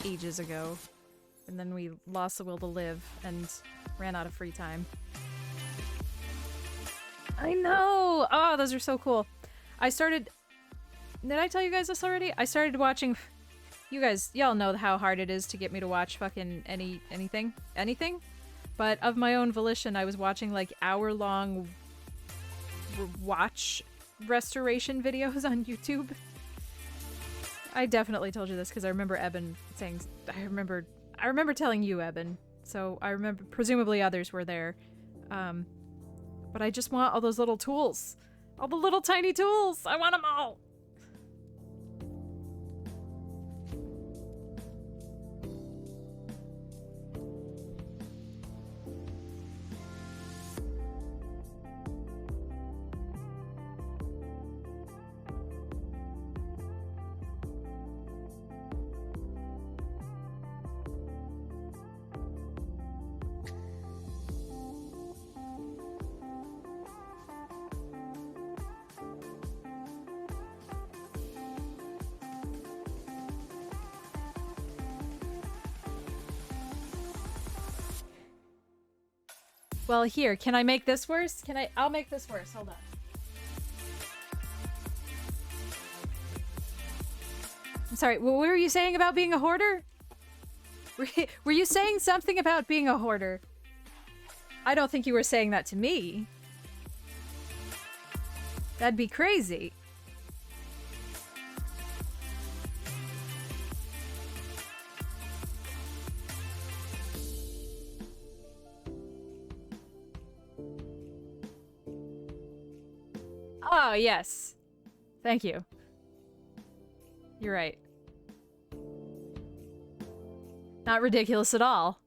ages ago. And then we lost the will to live and ran out of free time. I know! Oh, those are so cool. I started... Did I tell you guys this already? I started watching... Y'all know how hard it is to get me to watch fucking anything. But of my own volition, I was watching like hour-long watch restoration videos on YouTube. I definitely told you this because I remember Eben saying... I remember telling you, Eben. So I remember... Presumably others were there. But I just want all those little tools. All the little tiny tools! I want them all! Well, here, can I make this worse? I'll make this worse. Hold on. I'm sorry, what were you saying about being a hoarder? Were you saying something about being a hoarder? I don't think you were saying that to me. That'd be crazy. Oh, yes. Thank you. You're right. Not ridiculous at all.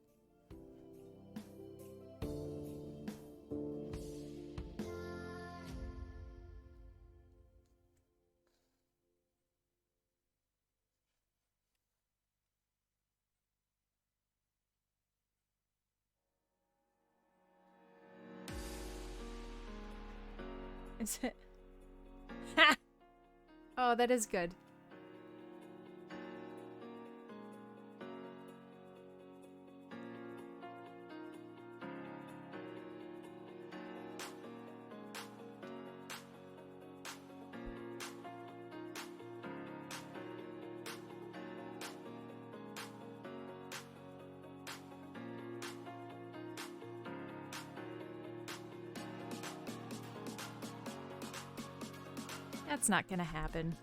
Is it? Ha! Oh, that is good. That's not gonna happen.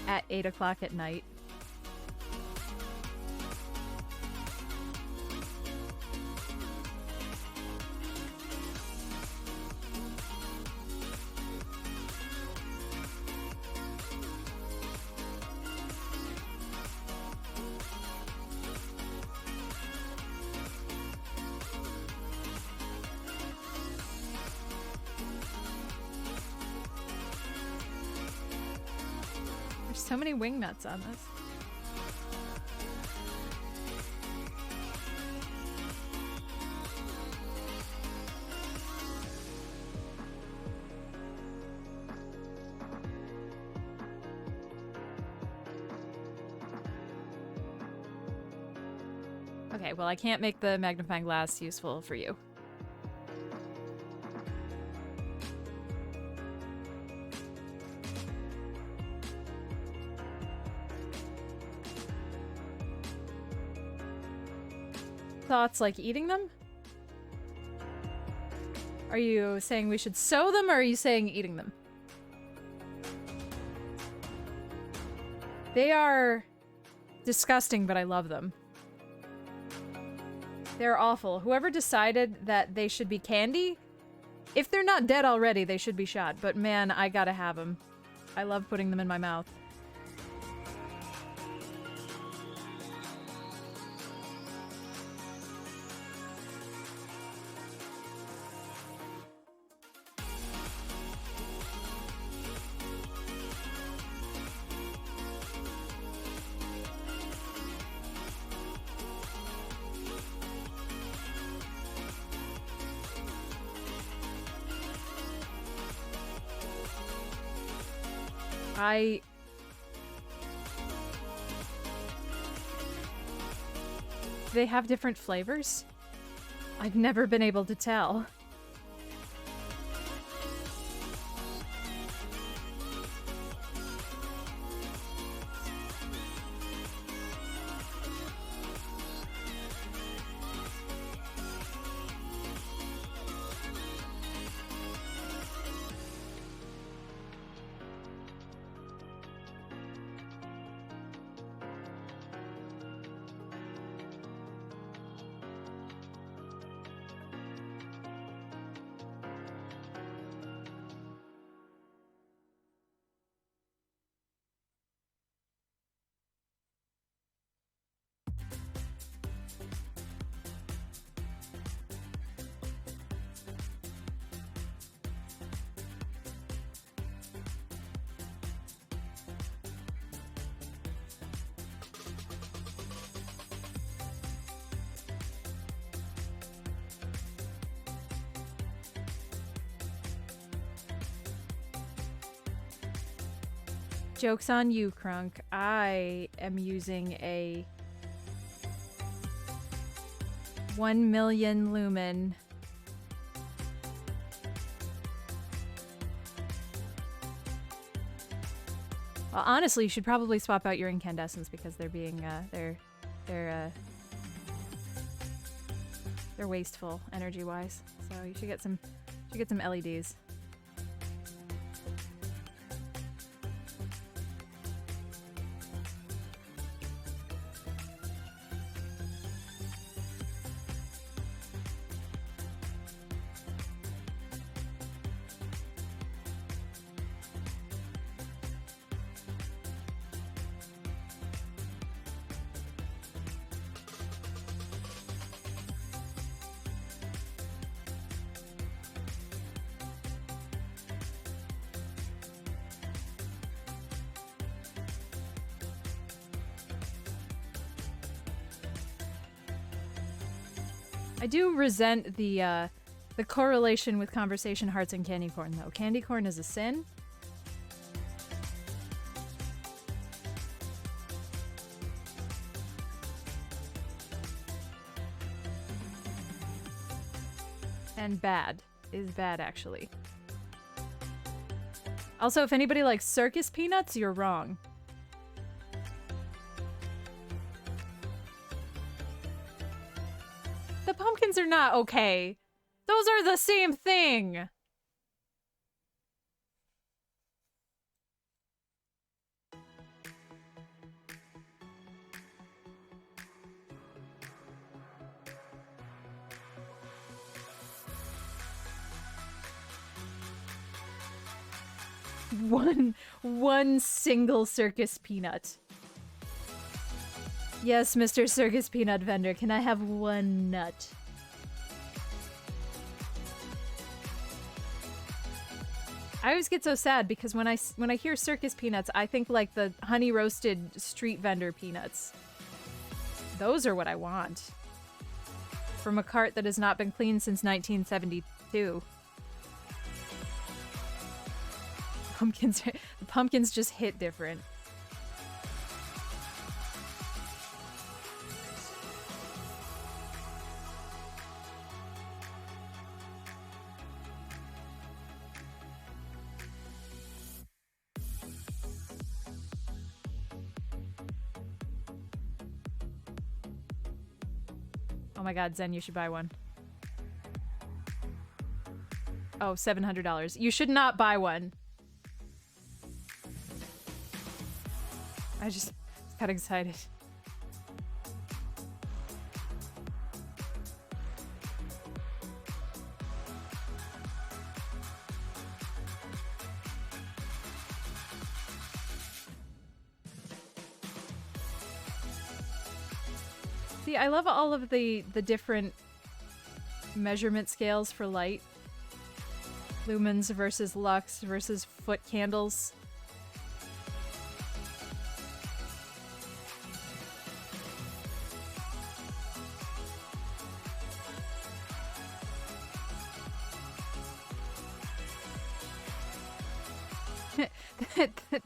At 8 o'clock at night. So many wing nuts on this. Okay, well, I can't make the magnifying glass useful for you. Thoughts like eating them? Are you saying we should sew them, or are you saying eating them? They are disgusting, but I love them. They're awful. Whoever decided that they should be candy, if they're not dead already, they should be shot. But man, I gotta have them. I love putting them in my mouth. They have different flavors? I've never been able to tell. Joke's on you, Crunk. I am using a 1 million lumen. Well, honestly, you should probably swap out your incandescents because they're being they're wasteful energy-wise. So you should get some LEDs. I do resent the correlation with conversation hearts and candy corn, though. Candy corn is a sin. And bad. Is bad, actually. Also, if anybody likes circus peanuts, you're wrong. The pumpkins are not okay. Those are the same thing. One single circus peanut. Yes, Mr. Circus Peanut Vendor, can I have one nut? I always get so sad because when I hear circus peanuts, I think like the honey roasted street vendor peanuts. Those are what I want. From a cart that has not been cleaned since 1972. The pumpkins just hit different. Oh my god, Zen, you should buy one. Oh, $700. You should not buy one. I just got excited. See, I love all of the different measurement scales for light. Lumens versus lux versus foot candles.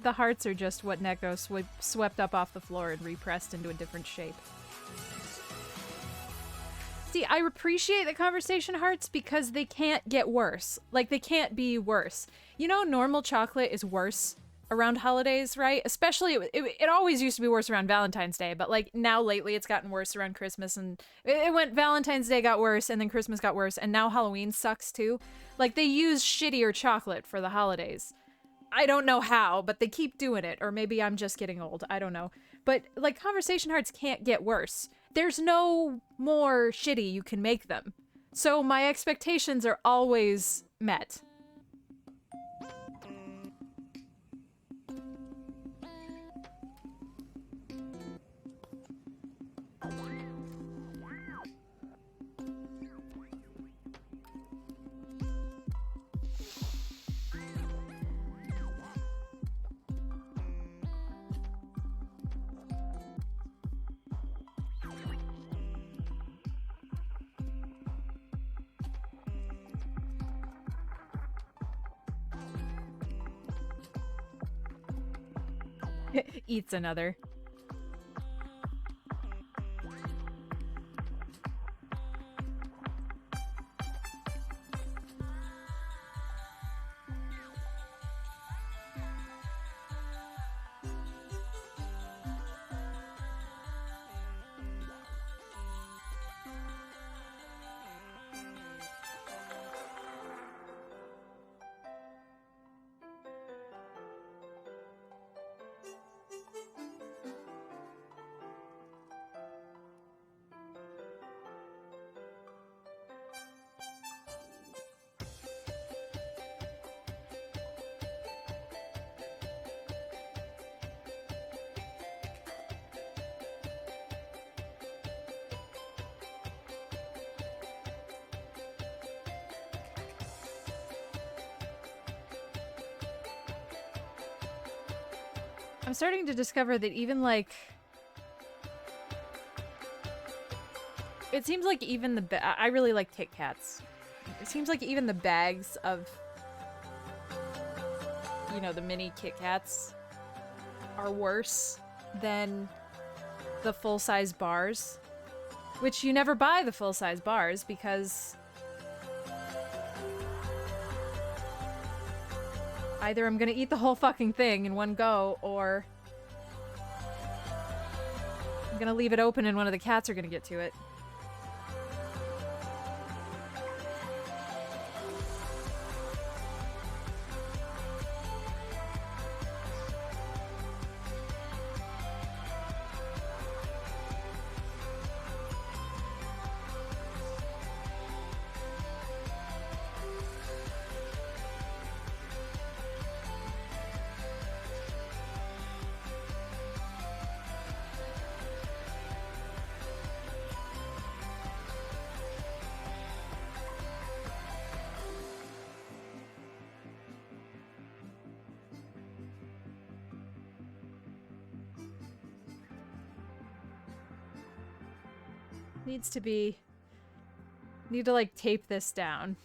The hearts are just what Neko swept up off the floor and repressed into a different shape. See, I appreciate the conversation hearts because they can't get worse. Like, they can't be worse. You know, normal chocolate is worse around holidays, right? Especially, it always used to be worse around Valentine's Day, but like now lately it's gotten worse around Christmas, and it went Valentine's Day got worse, and then Christmas got worse, and now Halloween sucks too. Like, they use shittier chocolate for the holidays. I don't know how, but they keep doing it, or maybe I'm just getting old. I don't know. But like, conversation hearts can't get worse. There's no more shitty you can make them. So my expectations are always met. Eats another. I'm starting to discover that even, like... It seems like even the... I really like Kit Kats. It seems like even the bags of... You know, the mini Kit Kats are worse than the full-size bars. Which you never buy the full-size bars because... Either I'm gonna eat the whole fucking thing in one go, or I'm gonna leave it open and one of the cats are gonna get to it. Needs to be... Need to, like, tape this down.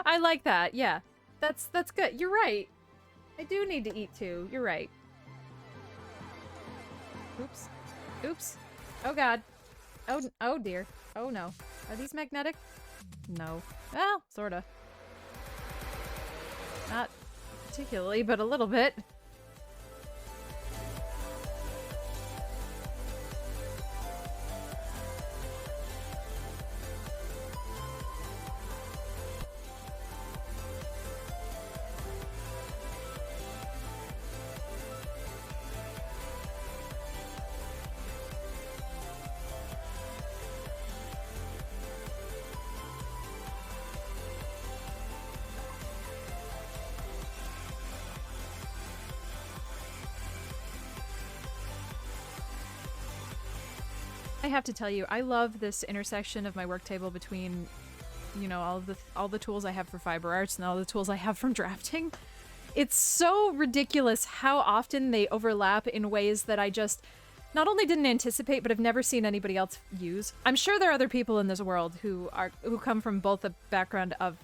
I like that, yeah. That's good. You're right. I do need to eat too. You're right. Oops. Oops. Oh god. Oh dear. Oh no. Are these magnetic? No. Well, sorta. Not particularly, but a little bit. I have to tell you, I love this intersection of my work table between, you know, all the tools I have for fiber arts and all the tools I have from drafting. It's so ridiculous how often they overlap in ways that I just not only didn't anticipate, but have never seen anybody else use. I'm sure there are other people in this world who come from both a background of,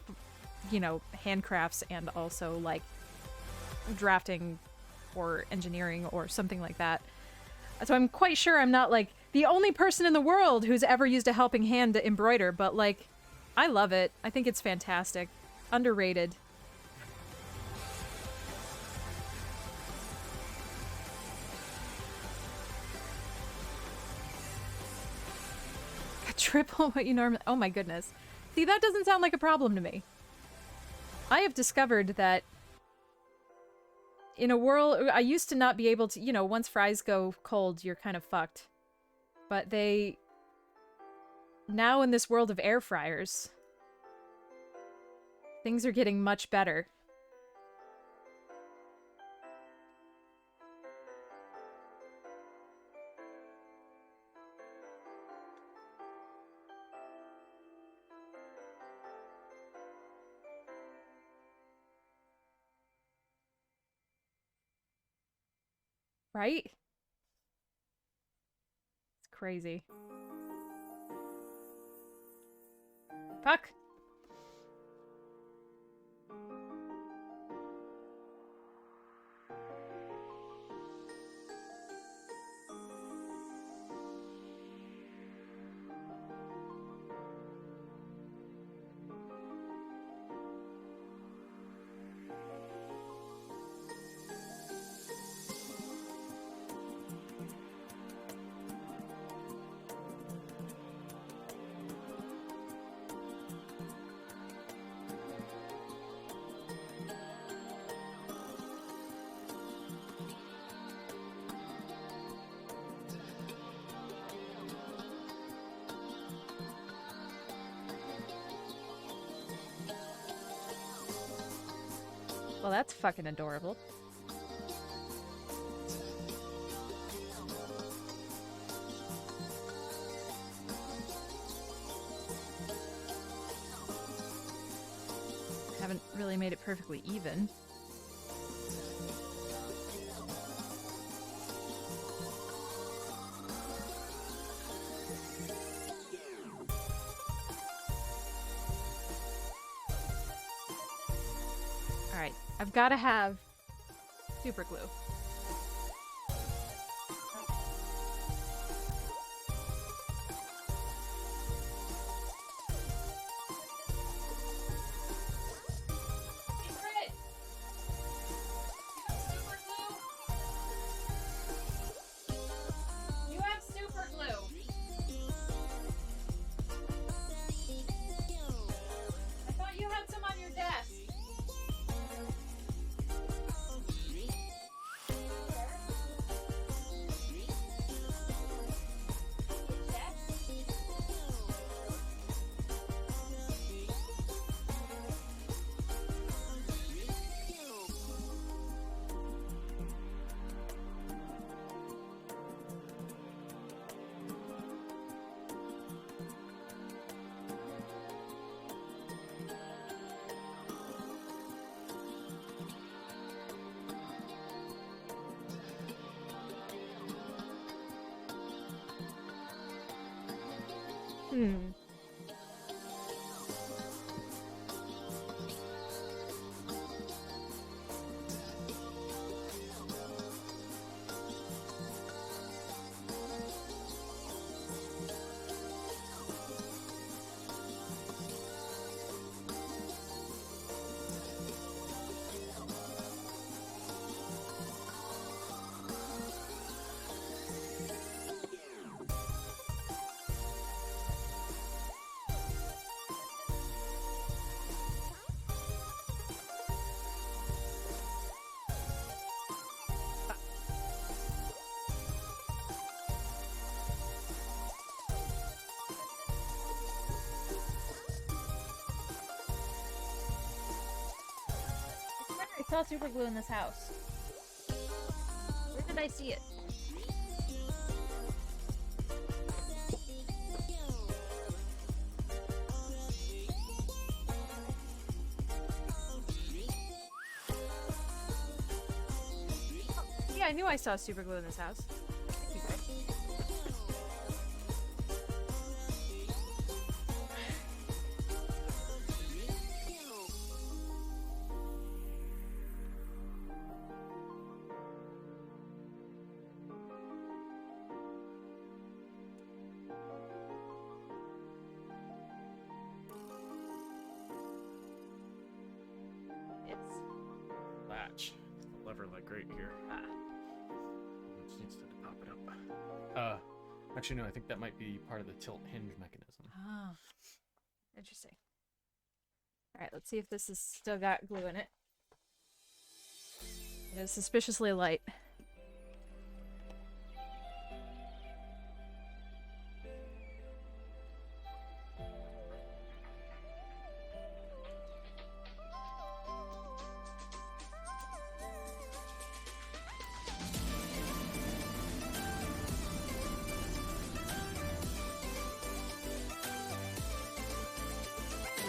you know, handcrafts and also like drafting or engineering or something like that. So I'm quite sure I'm not like the only person in the world who's ever used a helping hand to embroider, but like, I love it. I think it's fantastic. Underrated. Triple what you normally... Oh my goodness. See, that doesn't sound like a problem to me. I have discovered that in a world... I used to not be able to... You know, once fries go cold, you're kind of fucked. But they... Now in this world of air fryers, things are getting much better. Right? It's crazy. Fuck. Well, that's fucking adorable. Haven't really made it perfectly even. Alright, I've got to have super glue. I saw super glue in this house. Where did I see it? I knew I saw super glue in this house. Thank you guys. It's Latch. Lever like right here. Which needs to pop it up. Actually no, I think that might be part of the tilt hinge mechanism. oh, interesting. All right, let's see if this has still got glue in it. It is suspiciously light.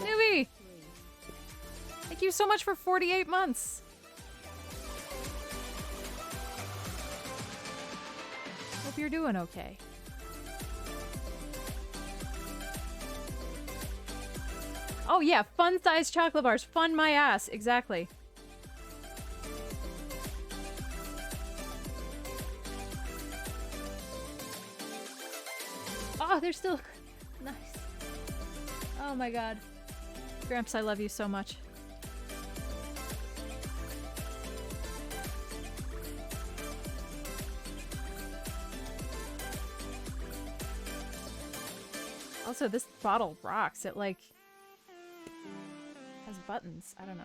Newbie! Thank you so much for 48 months. Hope you're doing okay. Oh yeah, fun-sized chocolate bars. Fun my ass. Exactly. Oh, they're still... Nice. Oh my god. Gramps, I love you so much. Also, this bottle rocks. It, like, has buttons. I don't know.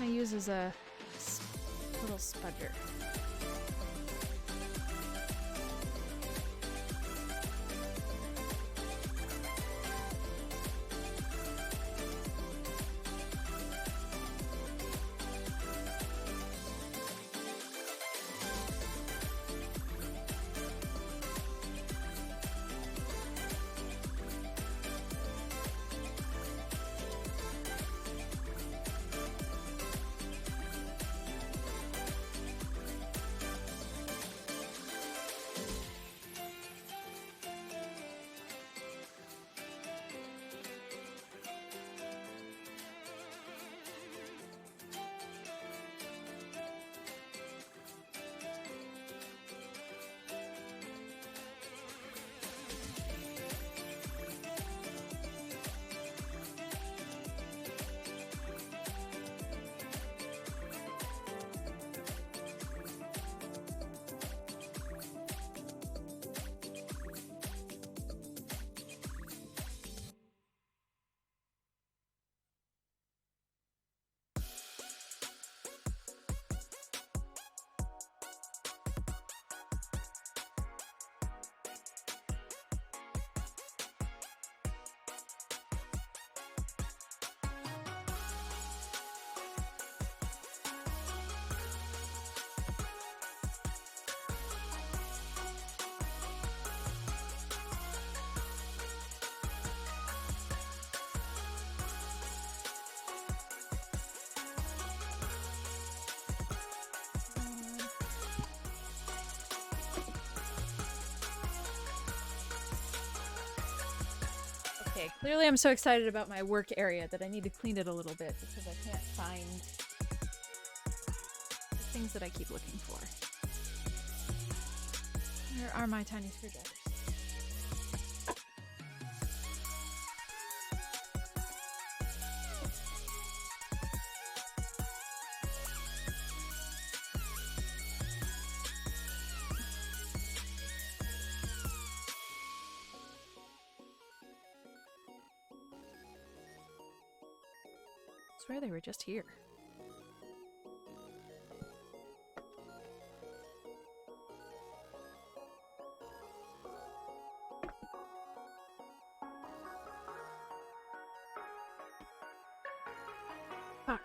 I use as a little spudger. Okay, clearly I'm so excited about my work area that I need to clean it a little bit because I can't find the things that I keep looking for. Where are my tiny screwdrivers? swear they were just here. Fuck.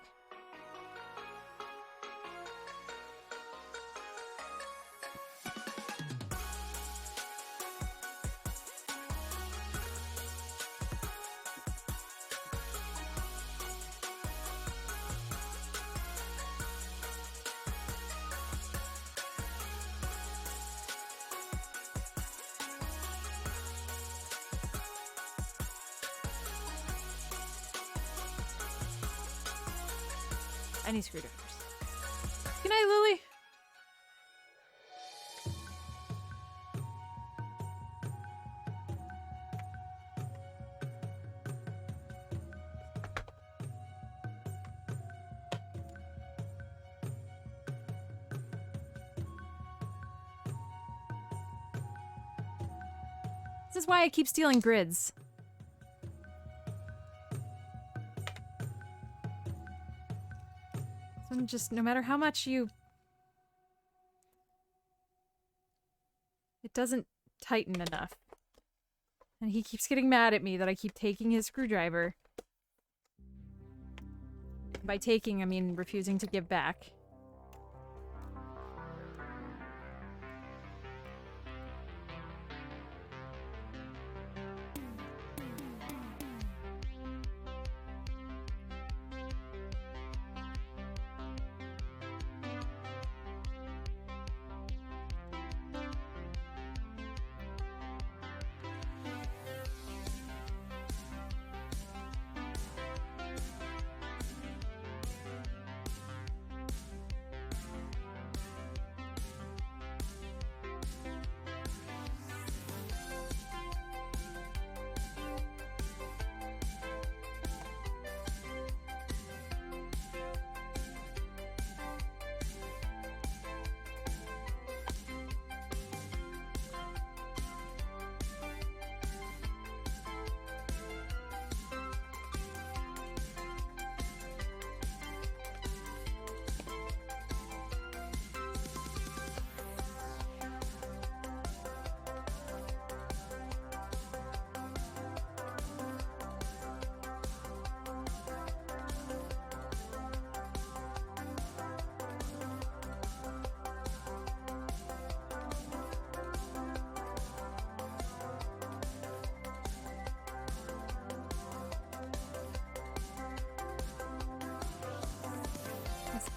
I need screwdrivers. Good night, Lily. This is why I keep stealing grids. I'm just, no matter how much you... It doesn't tighten enough. And he keeps getting mad at me that I keep taking his screwdriver. By taking, I mean refusing to give back.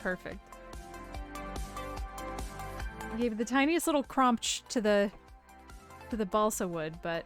Perfect. I gave the tiniest little crunch to the balsa wood, but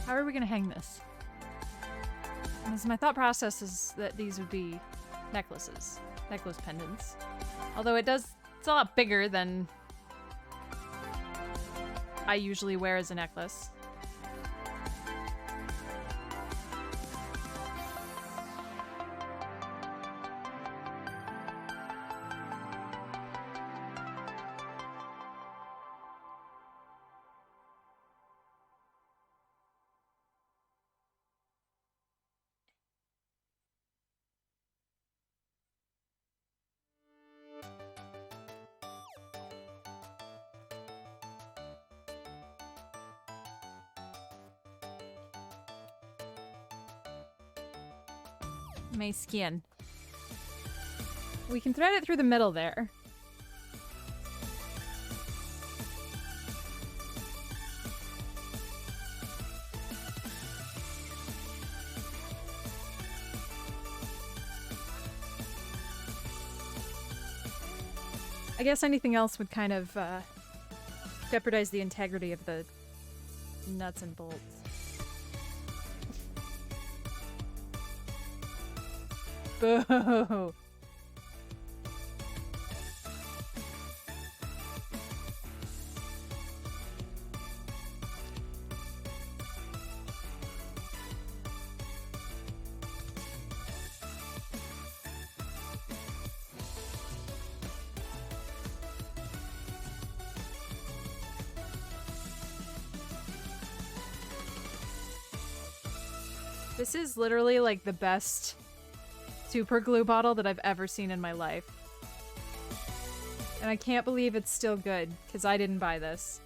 how are we gonna hang this? Because my thought process is that these would be necklaces. Necklace pendants. Although it's a lot bigger than I usually wear as a necklace. my skin. We can thread it through the middle there. I guess anything else would kind of jeopardize the integrity of the nuts and bolts. Boo! This is literally like the best super glue bottle that I've ever seen in my life. And I can't believe it's still good, because I didn't buy this.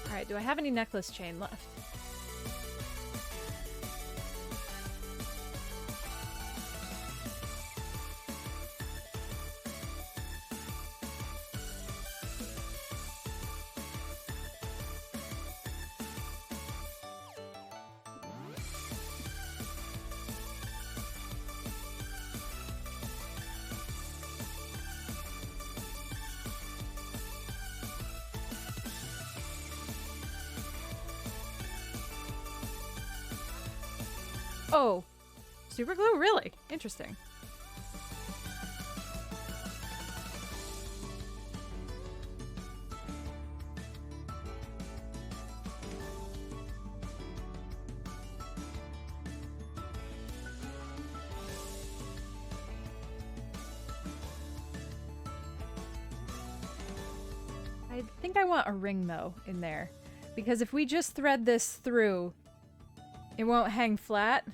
Alright, do I have any necklace chain left? Oh, super glue? Really? Interesting. I think I want a ring, though, in there. Because if we just thread this through, it won't hang flat.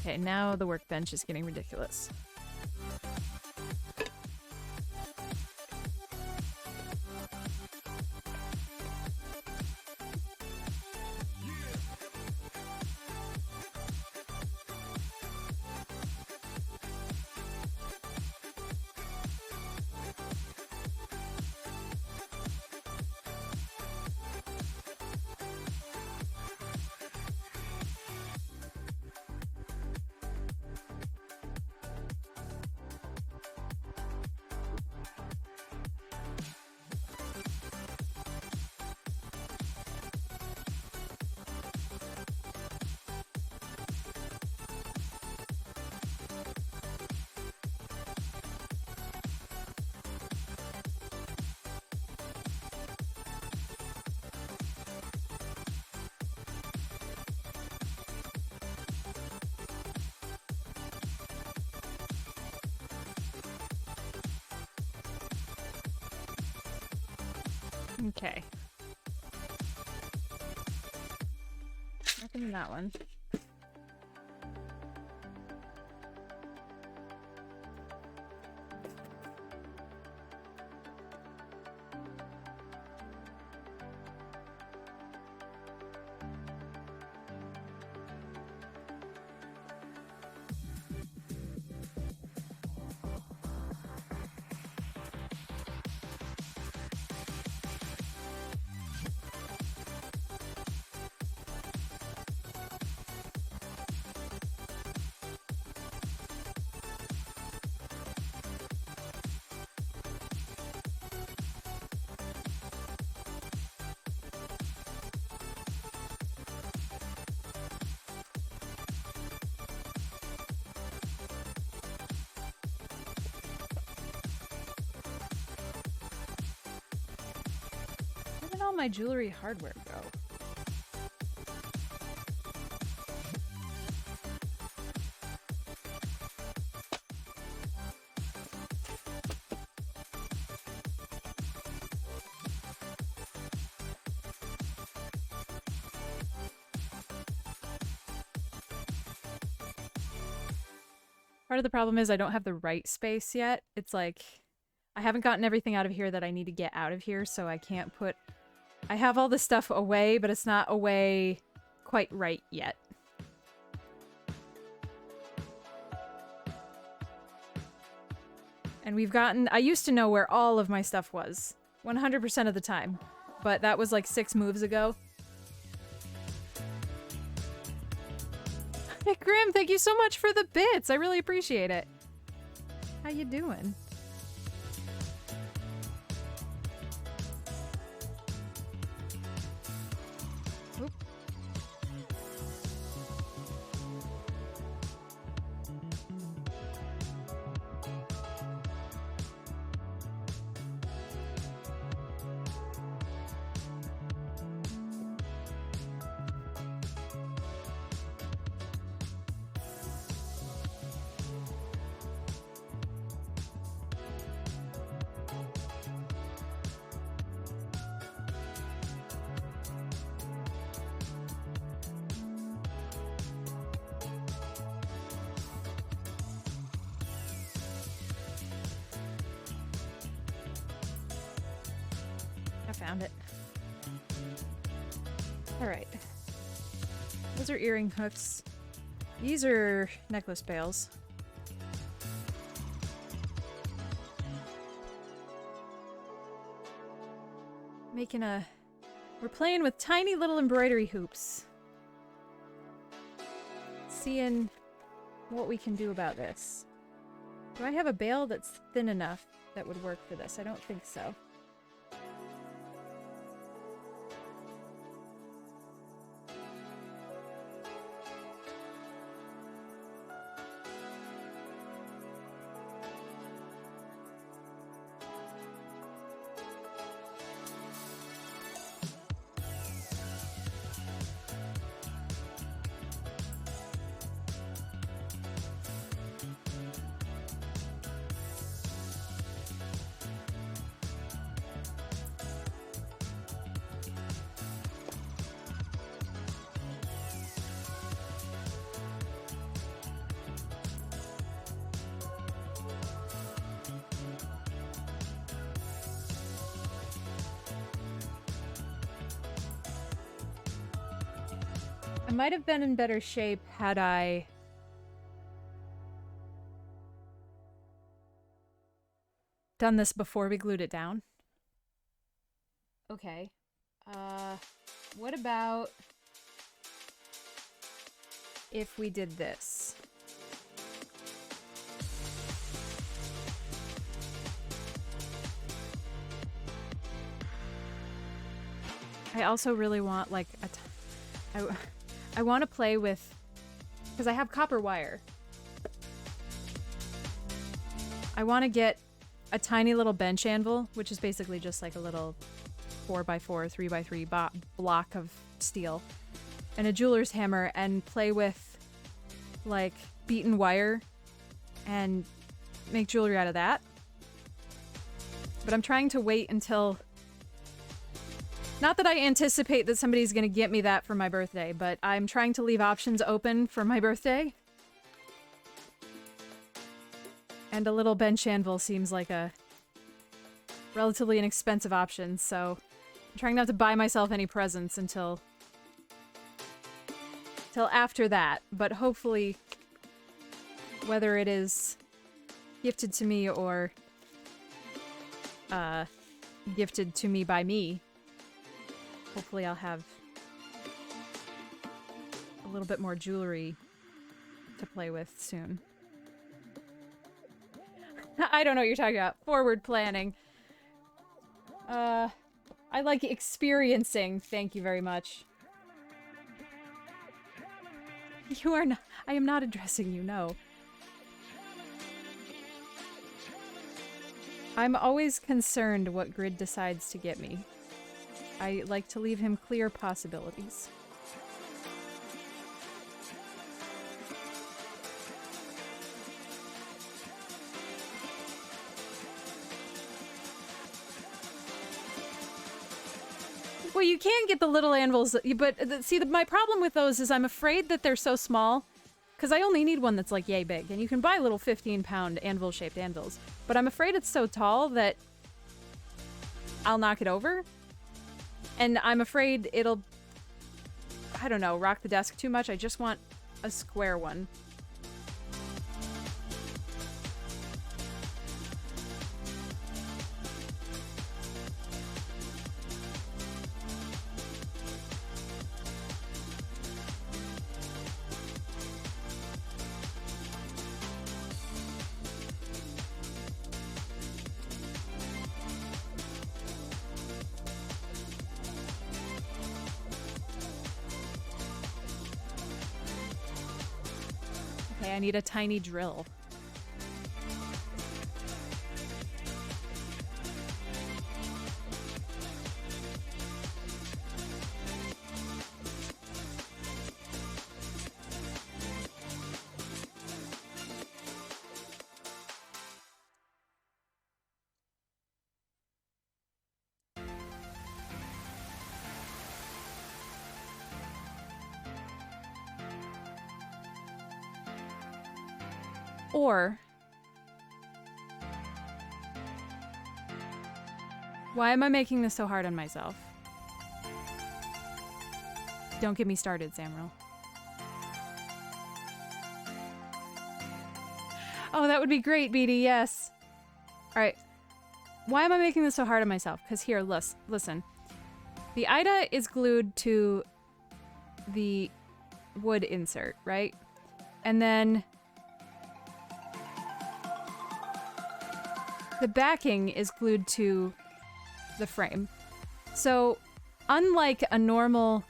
Okay, now the workbench is getting ridiculous. Okay. Nothing in that one. all my jewelry hardware go? Part of the problem is I don't have the right space yet. It's like, I haven't gotten everything out of here that I need to get out of here, so I can't put... I have all this stuff away, but it's not away quite right yet. And we've gotten... I used to know where all of my stuff was. 100% of the time. But that was like 6 moves ago. Hey, Grim, thank you so much for the bits. I really appreciate it. How you doing? Oop. Found it. Alright. Those are earring hooks. These are necklace bails. We're playing with tiny little embroidery hoops. Seeing what we can do about this. Do I have a bail that's thin enough that would work for this? I don't think so. I might have been in better shape had I done this before we glued it down. Okay. What about if we did this? I also really want like I want to play with, because I have copper wire. I want to get a tiny little bench anvil, which is basically just like a little 4x4, 3x3 block of steel, and a jeweler's hammer, and play with like beaten wire and make jewelry out of that. But I'm trying to wait until... Not that I anticipate that somebody's gonna get me that for my birthday, but I'm trying to leave options open for my birthday. And a little bench anvil seems like a relatively inexpensive option, so I'm trying not to buy myself any presents until after that. But hopefully, whether it is gifted to me or gifted to me by me, hopefully I'll have a little bit more jewelry to play with soon. I don't know what you're talking about. Forward planning. I like experiencing. Thank you very much. You are not... I am not addressing you, no. I'm always concerned what Grid decides to get me. I like to leave him clear possibilities. Well, you can get the little anvils, but see, my problem with those is I'm afraid that they're so small, because I only need one that's like yay big, and you can buy little 15-pound anvil-shaped anvils, but I'm afraid it's so tall that I'll knock it over, and I'm afraid it'll, I don't know, rock the desk too much. I just want a square one. Okay, I need a tiny drill. Or, why am I making this so hard on myself? Don't get me started, Samuel. Oh, that would be great, Beatty, yes. Alright. Why am I making this so hard on myself? Because here, listen. The Ida is glued to the wood insert, right? And then the backing is glued to the frame. So, unlike a normal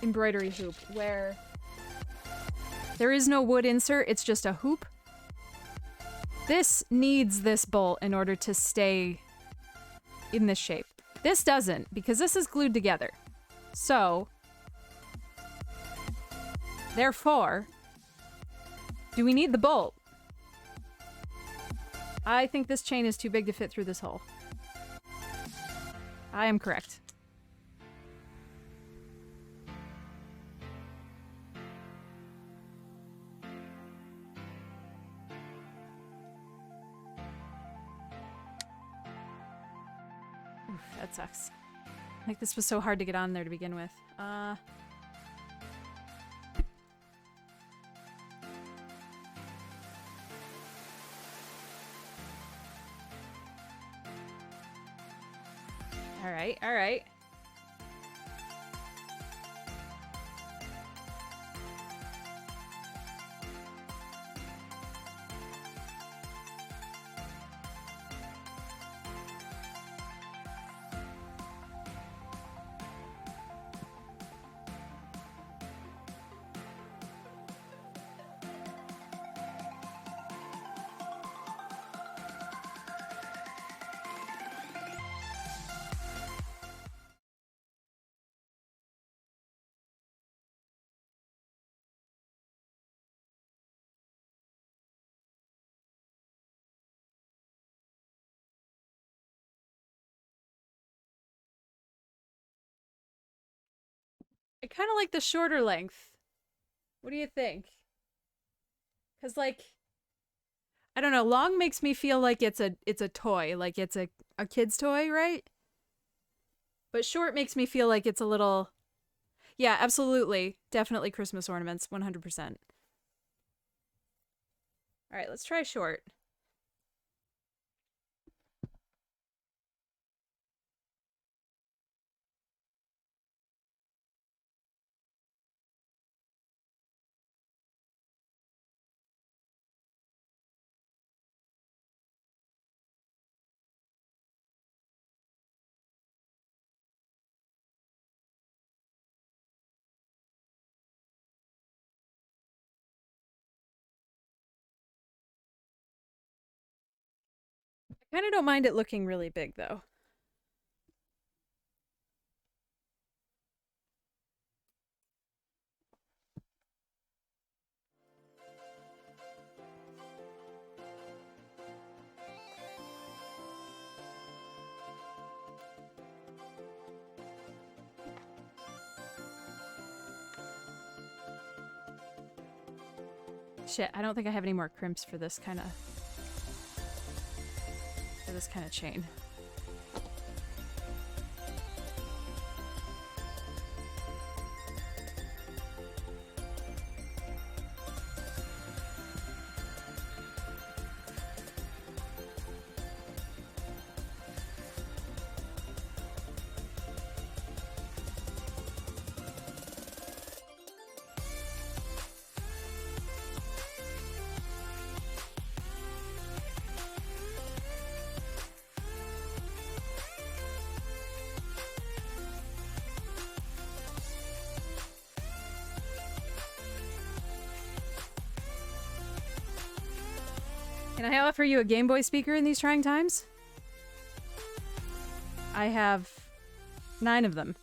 embroidery hoop where there is no wood insert, it's just a hoop, this needs this bolt in order to stay in this shape. This doesn't, because this is glued together. So, therefore, do we need the bolt? I think this chain is too big to fit through this hole. I am correct. Oof, that sucks. Like, this was so hard to get on there to begin with. Alright, alright. I kind of like the shorter length. What do you think? Because, like, I don't know, long makes me feel like it's a toy, like it's a kid's toy, right? But short makes me feel like it's a little... Yeah, absolutely. Definitely Christmas ornaments, 100%. Alright, let's try short. I kind of don't mind it looking really big, though. Shit, I don't think I have any more crimps for this kind of chain. Can I offer you a Game Boy speaker in these trying times? I have 9 of them.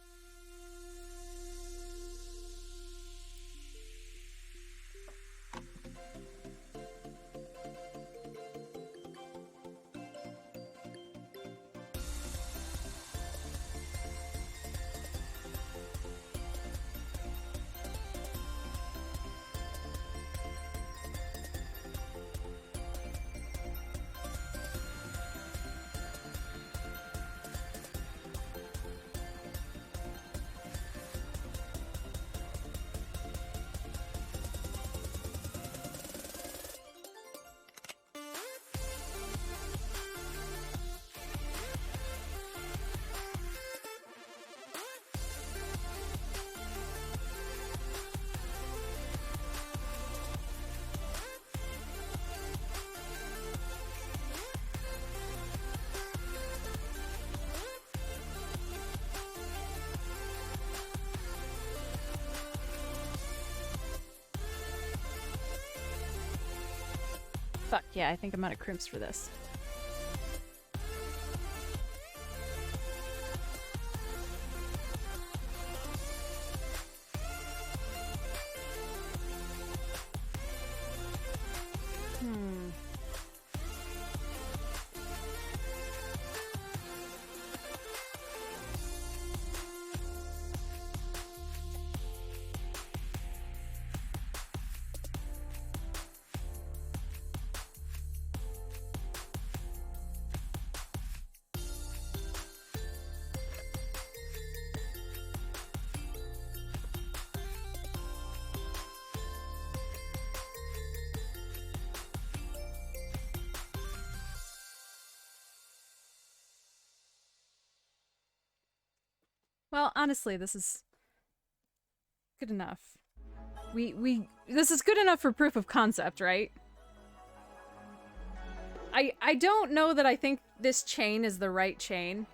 Fuck, yeah, I think I'm out of crimps for this. Well, honestly, this is good enough. This is good enough for proof of concept, right? I don't know that I think this chain is the right chain.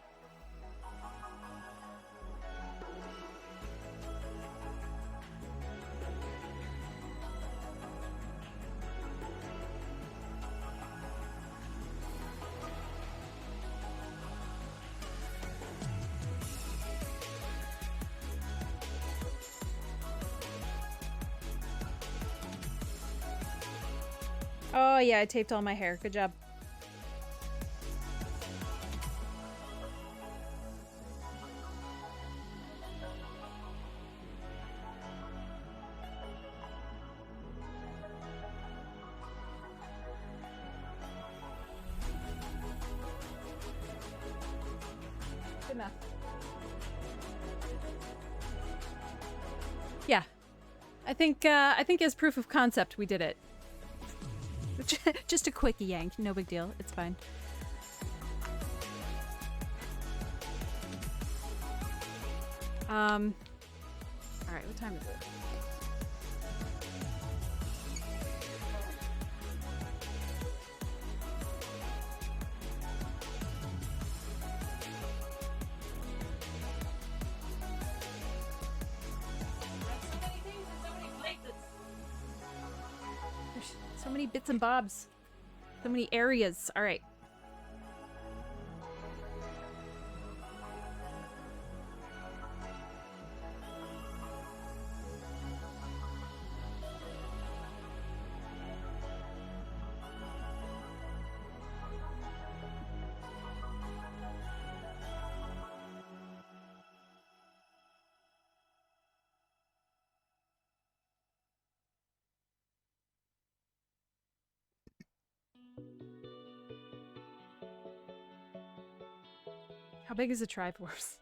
Oh yeah, I taped all my hair. Good job. Good enough. Yeah. I think as proof of concept we did it. Just a quick yank, no big deal. It's fine. All right, what time is it? So many bits and bobs. So many areas. All right. How big is a Triforce?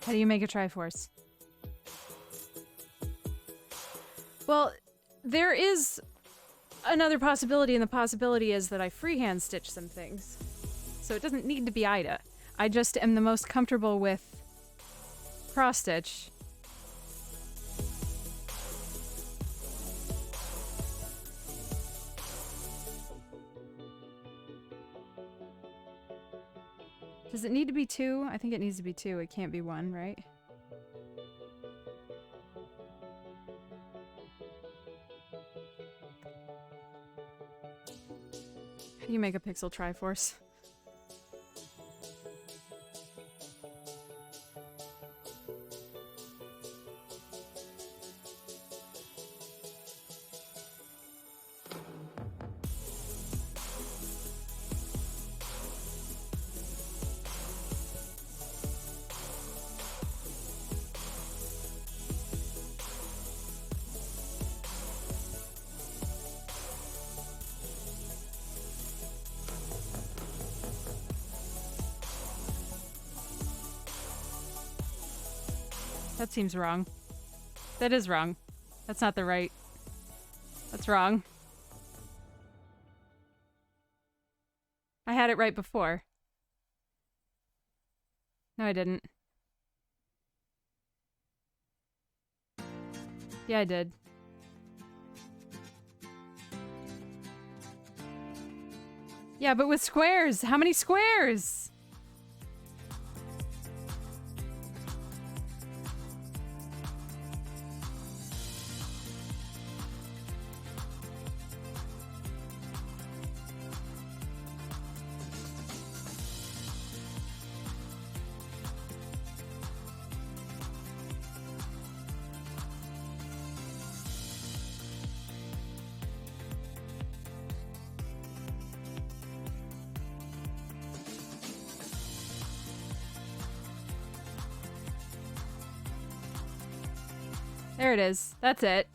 How do you make a Triforce? Well, there is another possibility, and the possibility is that I freehand stitch some things. So it doesn't need to be Ida. I just am the most comfortable with cross stitch. Does it need to be 2? I think it needs to be 2. It can't be 1, right? How do you make a pixel Triforce? That seems wrong. That is wrong. That's not the right. That's wrong. I had it right before. No, I didn't. Yeah, I did. Yeah, but with squares. How many squares? There it is. That's it.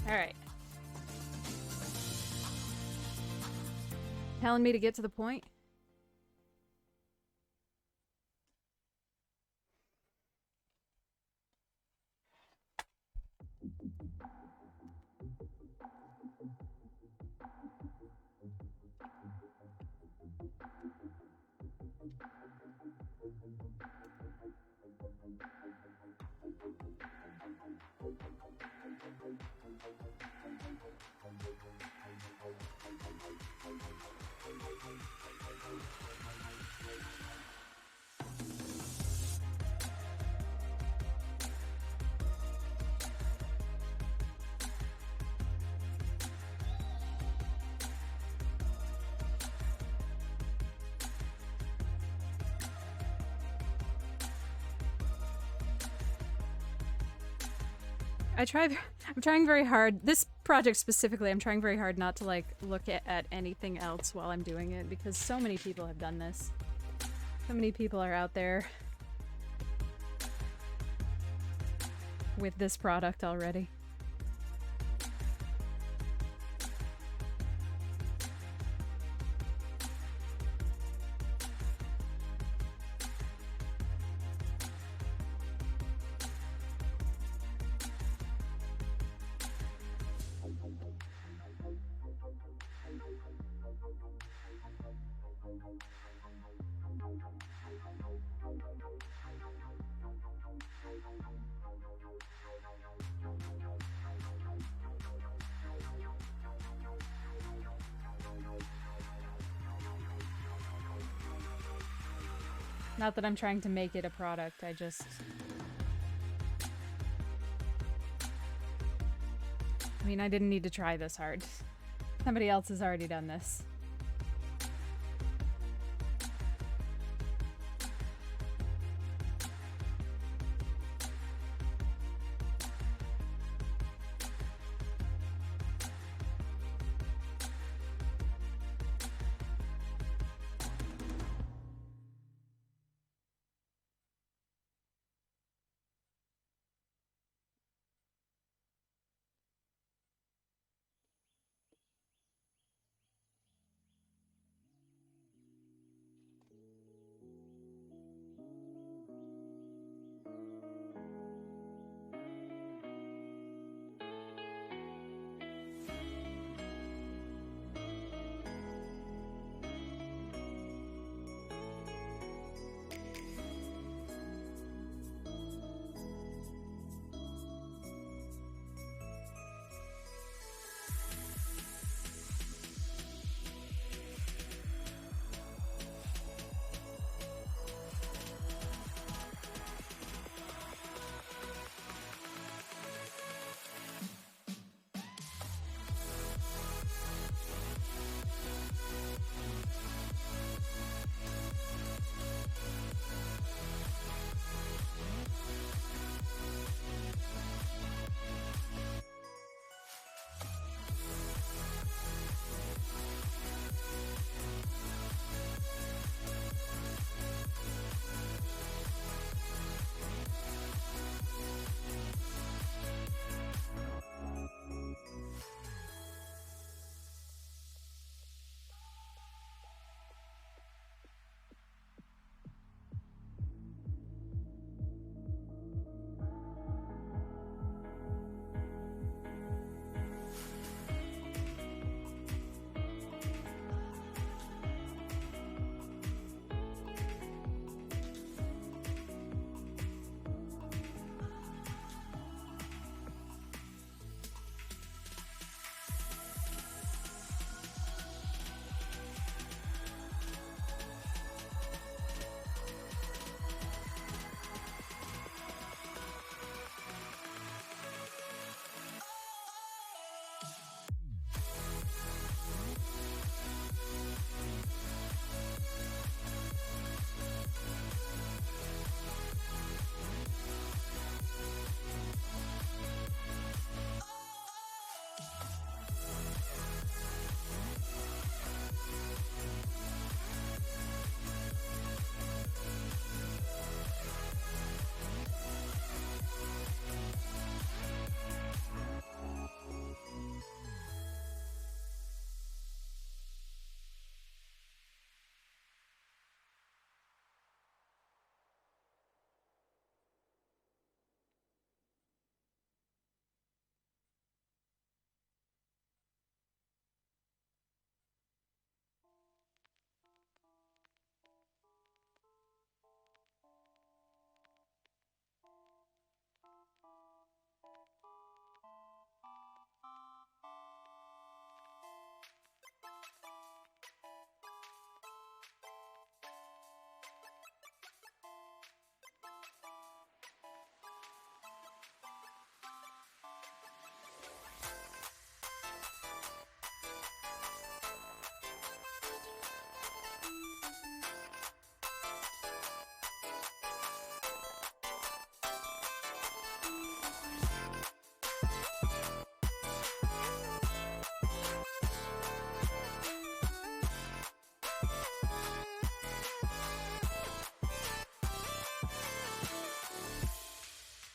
All right. Telling me to get to the point? I'm trying very hard. This project specifically, I'm trying very hard not to like look at anything else while I'm doing it because so many people have done this. So many people are out there with this product already. Not that I'm trying to make it a product, I just... I mean, I didn't need to try this hard. Somebody else has already done this.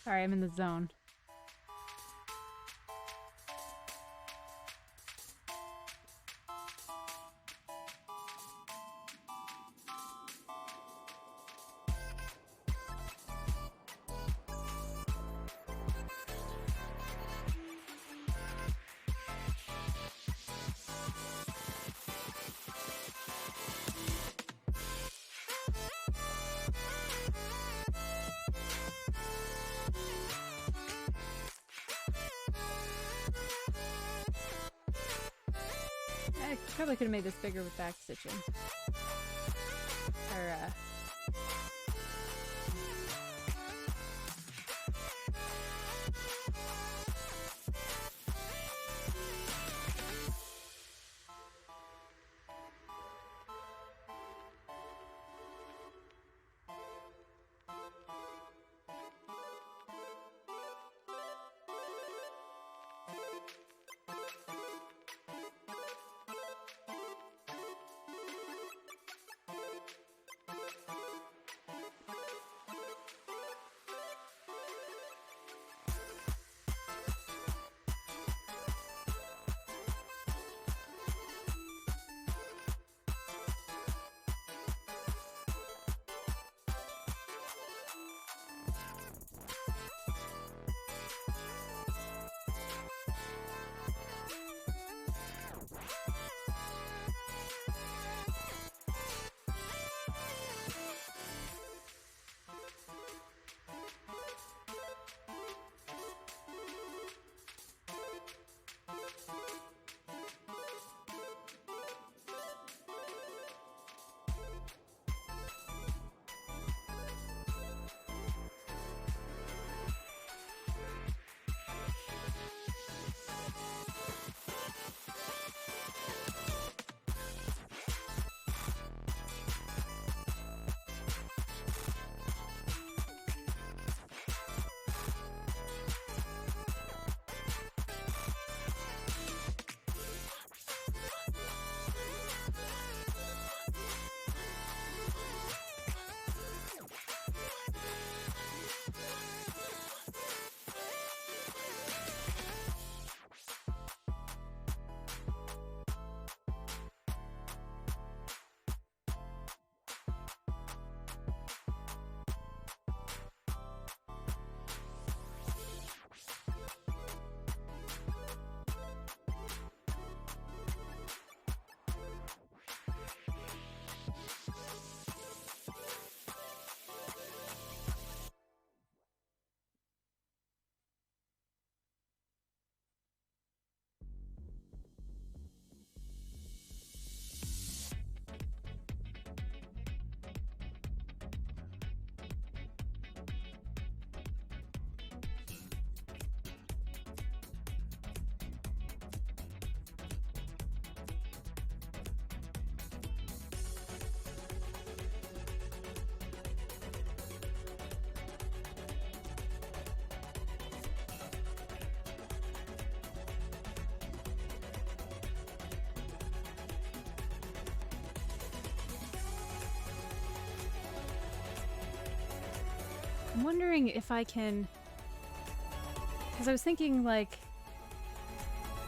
Sorry, I'm in the zone. Probably could have made this bigger with back stitching. Or, I'm wondering if I can... Because I was thinking, like,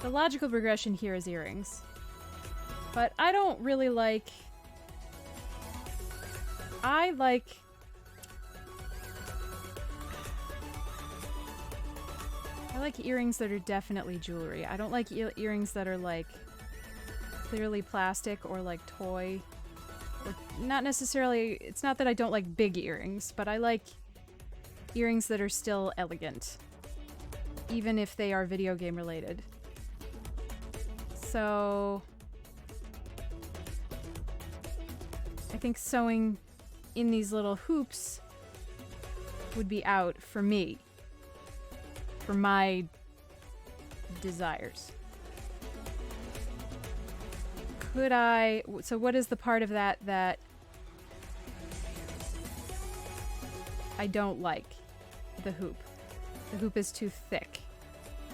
the logical progression here is earrings. But I don't really like... I like... I like earrings that are definitely jewelry. I don't like earrings that are, like, clearly plastic or, like, toy. Or not necessarily... It's not that I don't like big earrings, but I like earrings that are still elegant. Even if they are video game related. So... I think sewing in these little hoops would be out for me. For my desires. Could I... So what is the part of that that I don't like? The hoop. The hoop is too thick.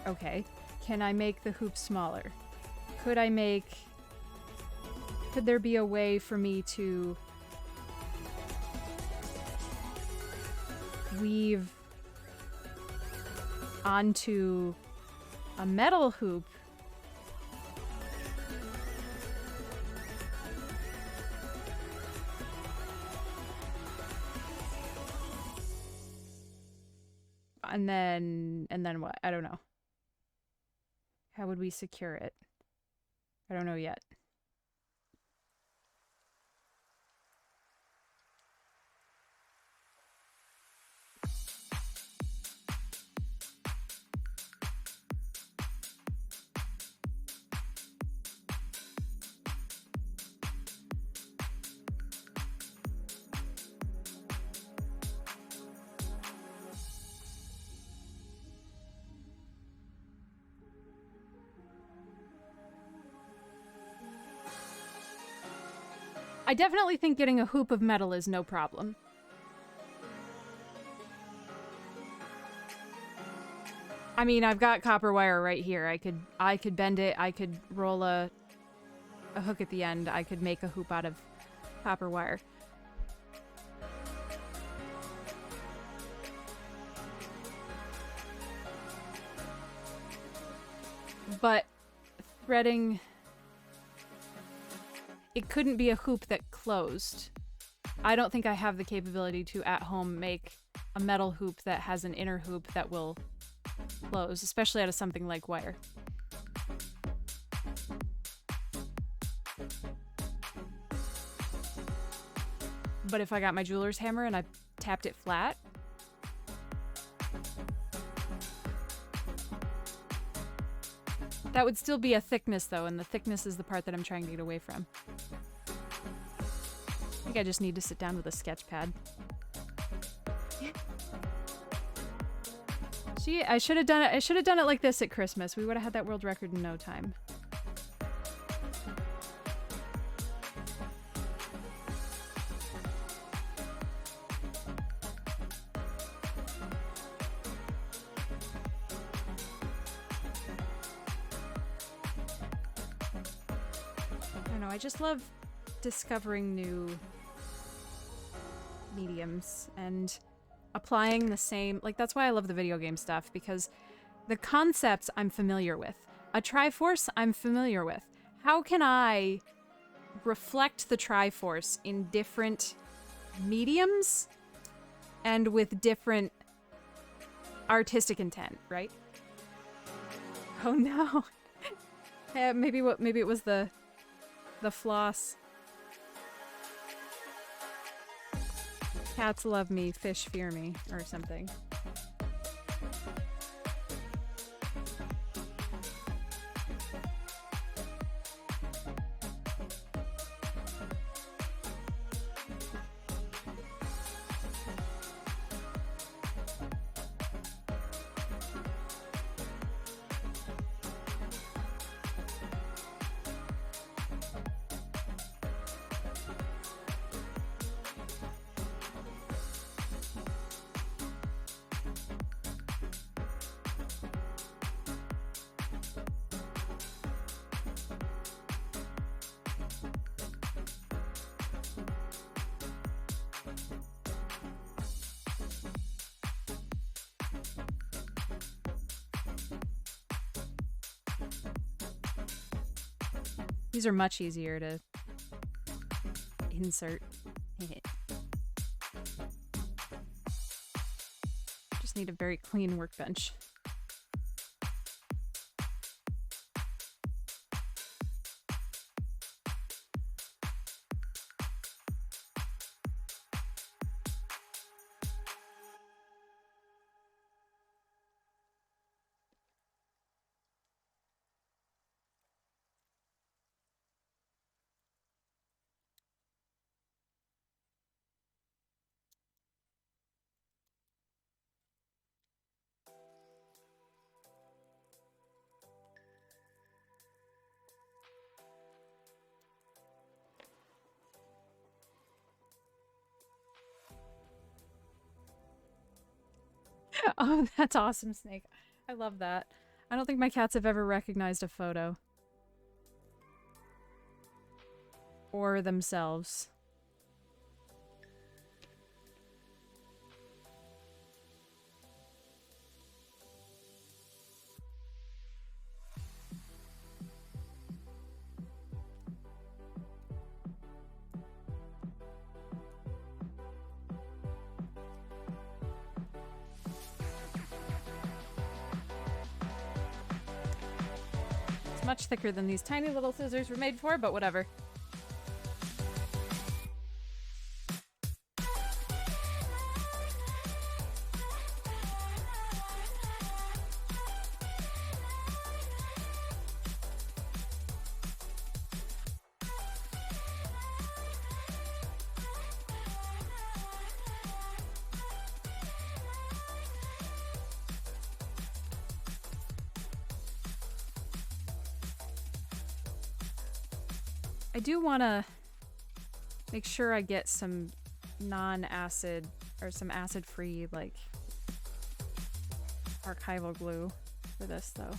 Okay. Can I make the hoop smaller? Could I make... Could there be a way for me to weave onto a metal hoop and then what? I don't know. How would we secure it? I don't know yet. I definitely think getting a hoop of metal is no problem. I mean, I've got copper wire right here. I could bend it. I could roll a hook at the end. I could make a hoop out of copper wire. But threading, it couldn't be a hoop that closed. I don't think I have the capability to at home make a metal hoop that has an inner hoop that will close, especially out of something like wire. But if I got my jeweler's hammer and I tapped it flat, that would still be a thickness though, and the thickness is the part that I'm trying to get away from. I think I just need to sit down with a sketch pad. See, I should have done it. I should have done it like this at Christmas. We would have had that world record in no time. I don't know. I just love discovering new mediums and applying the same, like, that's why I love the video game stuff, because the concepts I'm familiar with. A Triforce I'm familiar with. How can I reflect the Triforce in different mediums and with different artistic intent, right? Oh no. Yeah, maybe it was the floss. Cats love me, fish fear me, or something. These are much easier to insert. Just need a very clean workbench. Oh, that's awesome, Snake. I love that. I don't think my cats have ever recognized a photo. Or themselves. Much thicker than these tiny little scissors were made for, but whatever. I do want to make sure I get some non-acid or some acid-free like archival glue for this though.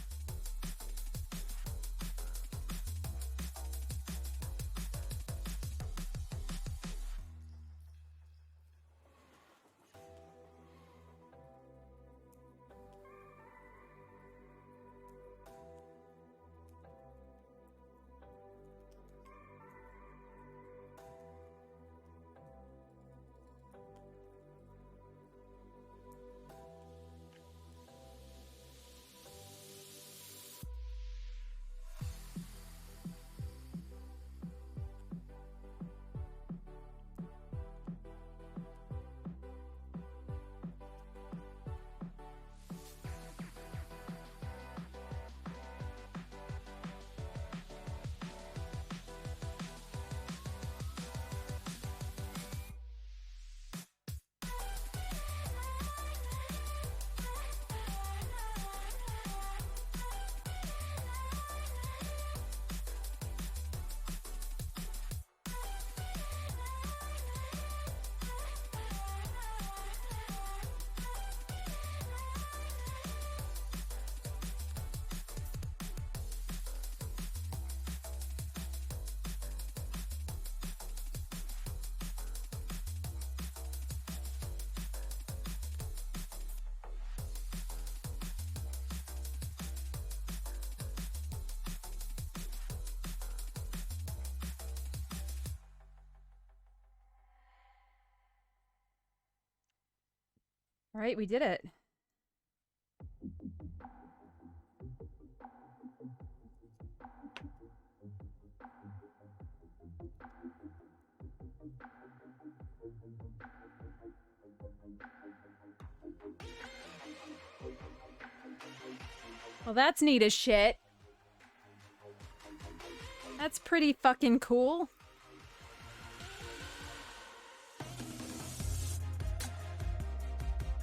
All right, we did it. Well, that's neat as shit. That's pretty fucking cool.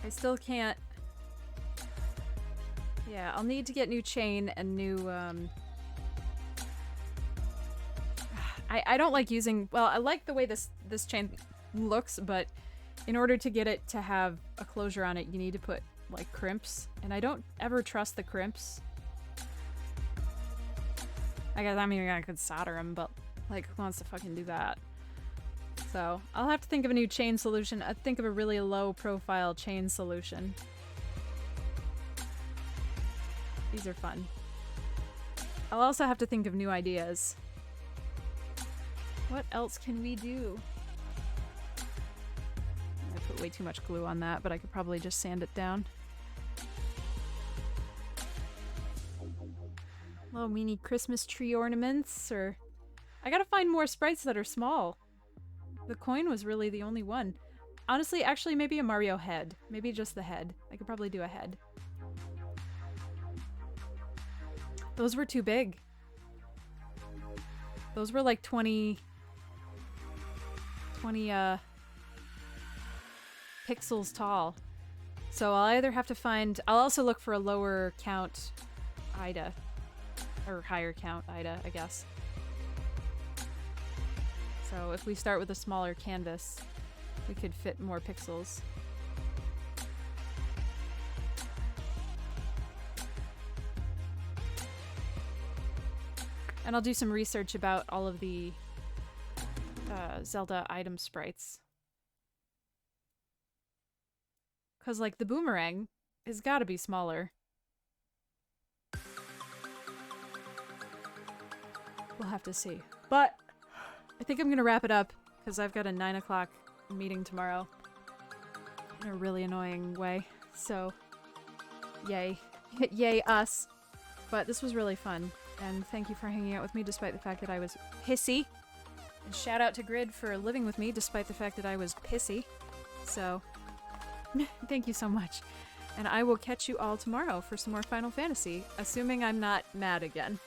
I still can't... Yeah, I'll need to get new chain and new, I don't like using... Well, I like the way this chain looks, but in order to get it to have a closure on it, you need to put, like, crimps. And I don't ever trust the crimps. I guess, I mean, I could solder them, but, like, who wants to fucking do that? So, I'll have to think of a new chain solution. I think of a really low-profile chain solution. These are fun. I'll also have to think of new ideas. What else can we do? I put way too much glue on that, but I could probably just sand it down. Little mini Christmas tree ornaments, or... I gotta find more sprites that are small. The coin was really the only one. Honestly, actually, maybe a Mario head. Maybe just the head. I could probably do a head. Those were too big. Those were like 20 pixels tall. So I'll either have to find... I'll also look for a lower count Ida. Or higher count Ida, I guess. So if we start with a smaller canvas, we could fit more pixels. And I'll do some research about all of the Zelda item sprites. Because, like, the boomerang has got to be smaller. We'll have to see. But I think I'm going to wrap it up because I've got a 9 o'clock meeting tomorrow in a really annoying way. So, yay. Yay us. But this was really fun. And thank you for hanging out with me despite the fact that I was pissy. And shout out to Grid for living with me despite the fact that I was pissy. So, thank you so much. And I will catch you all tomorrow for some more Final Fantasy, assuming I'm not mad again.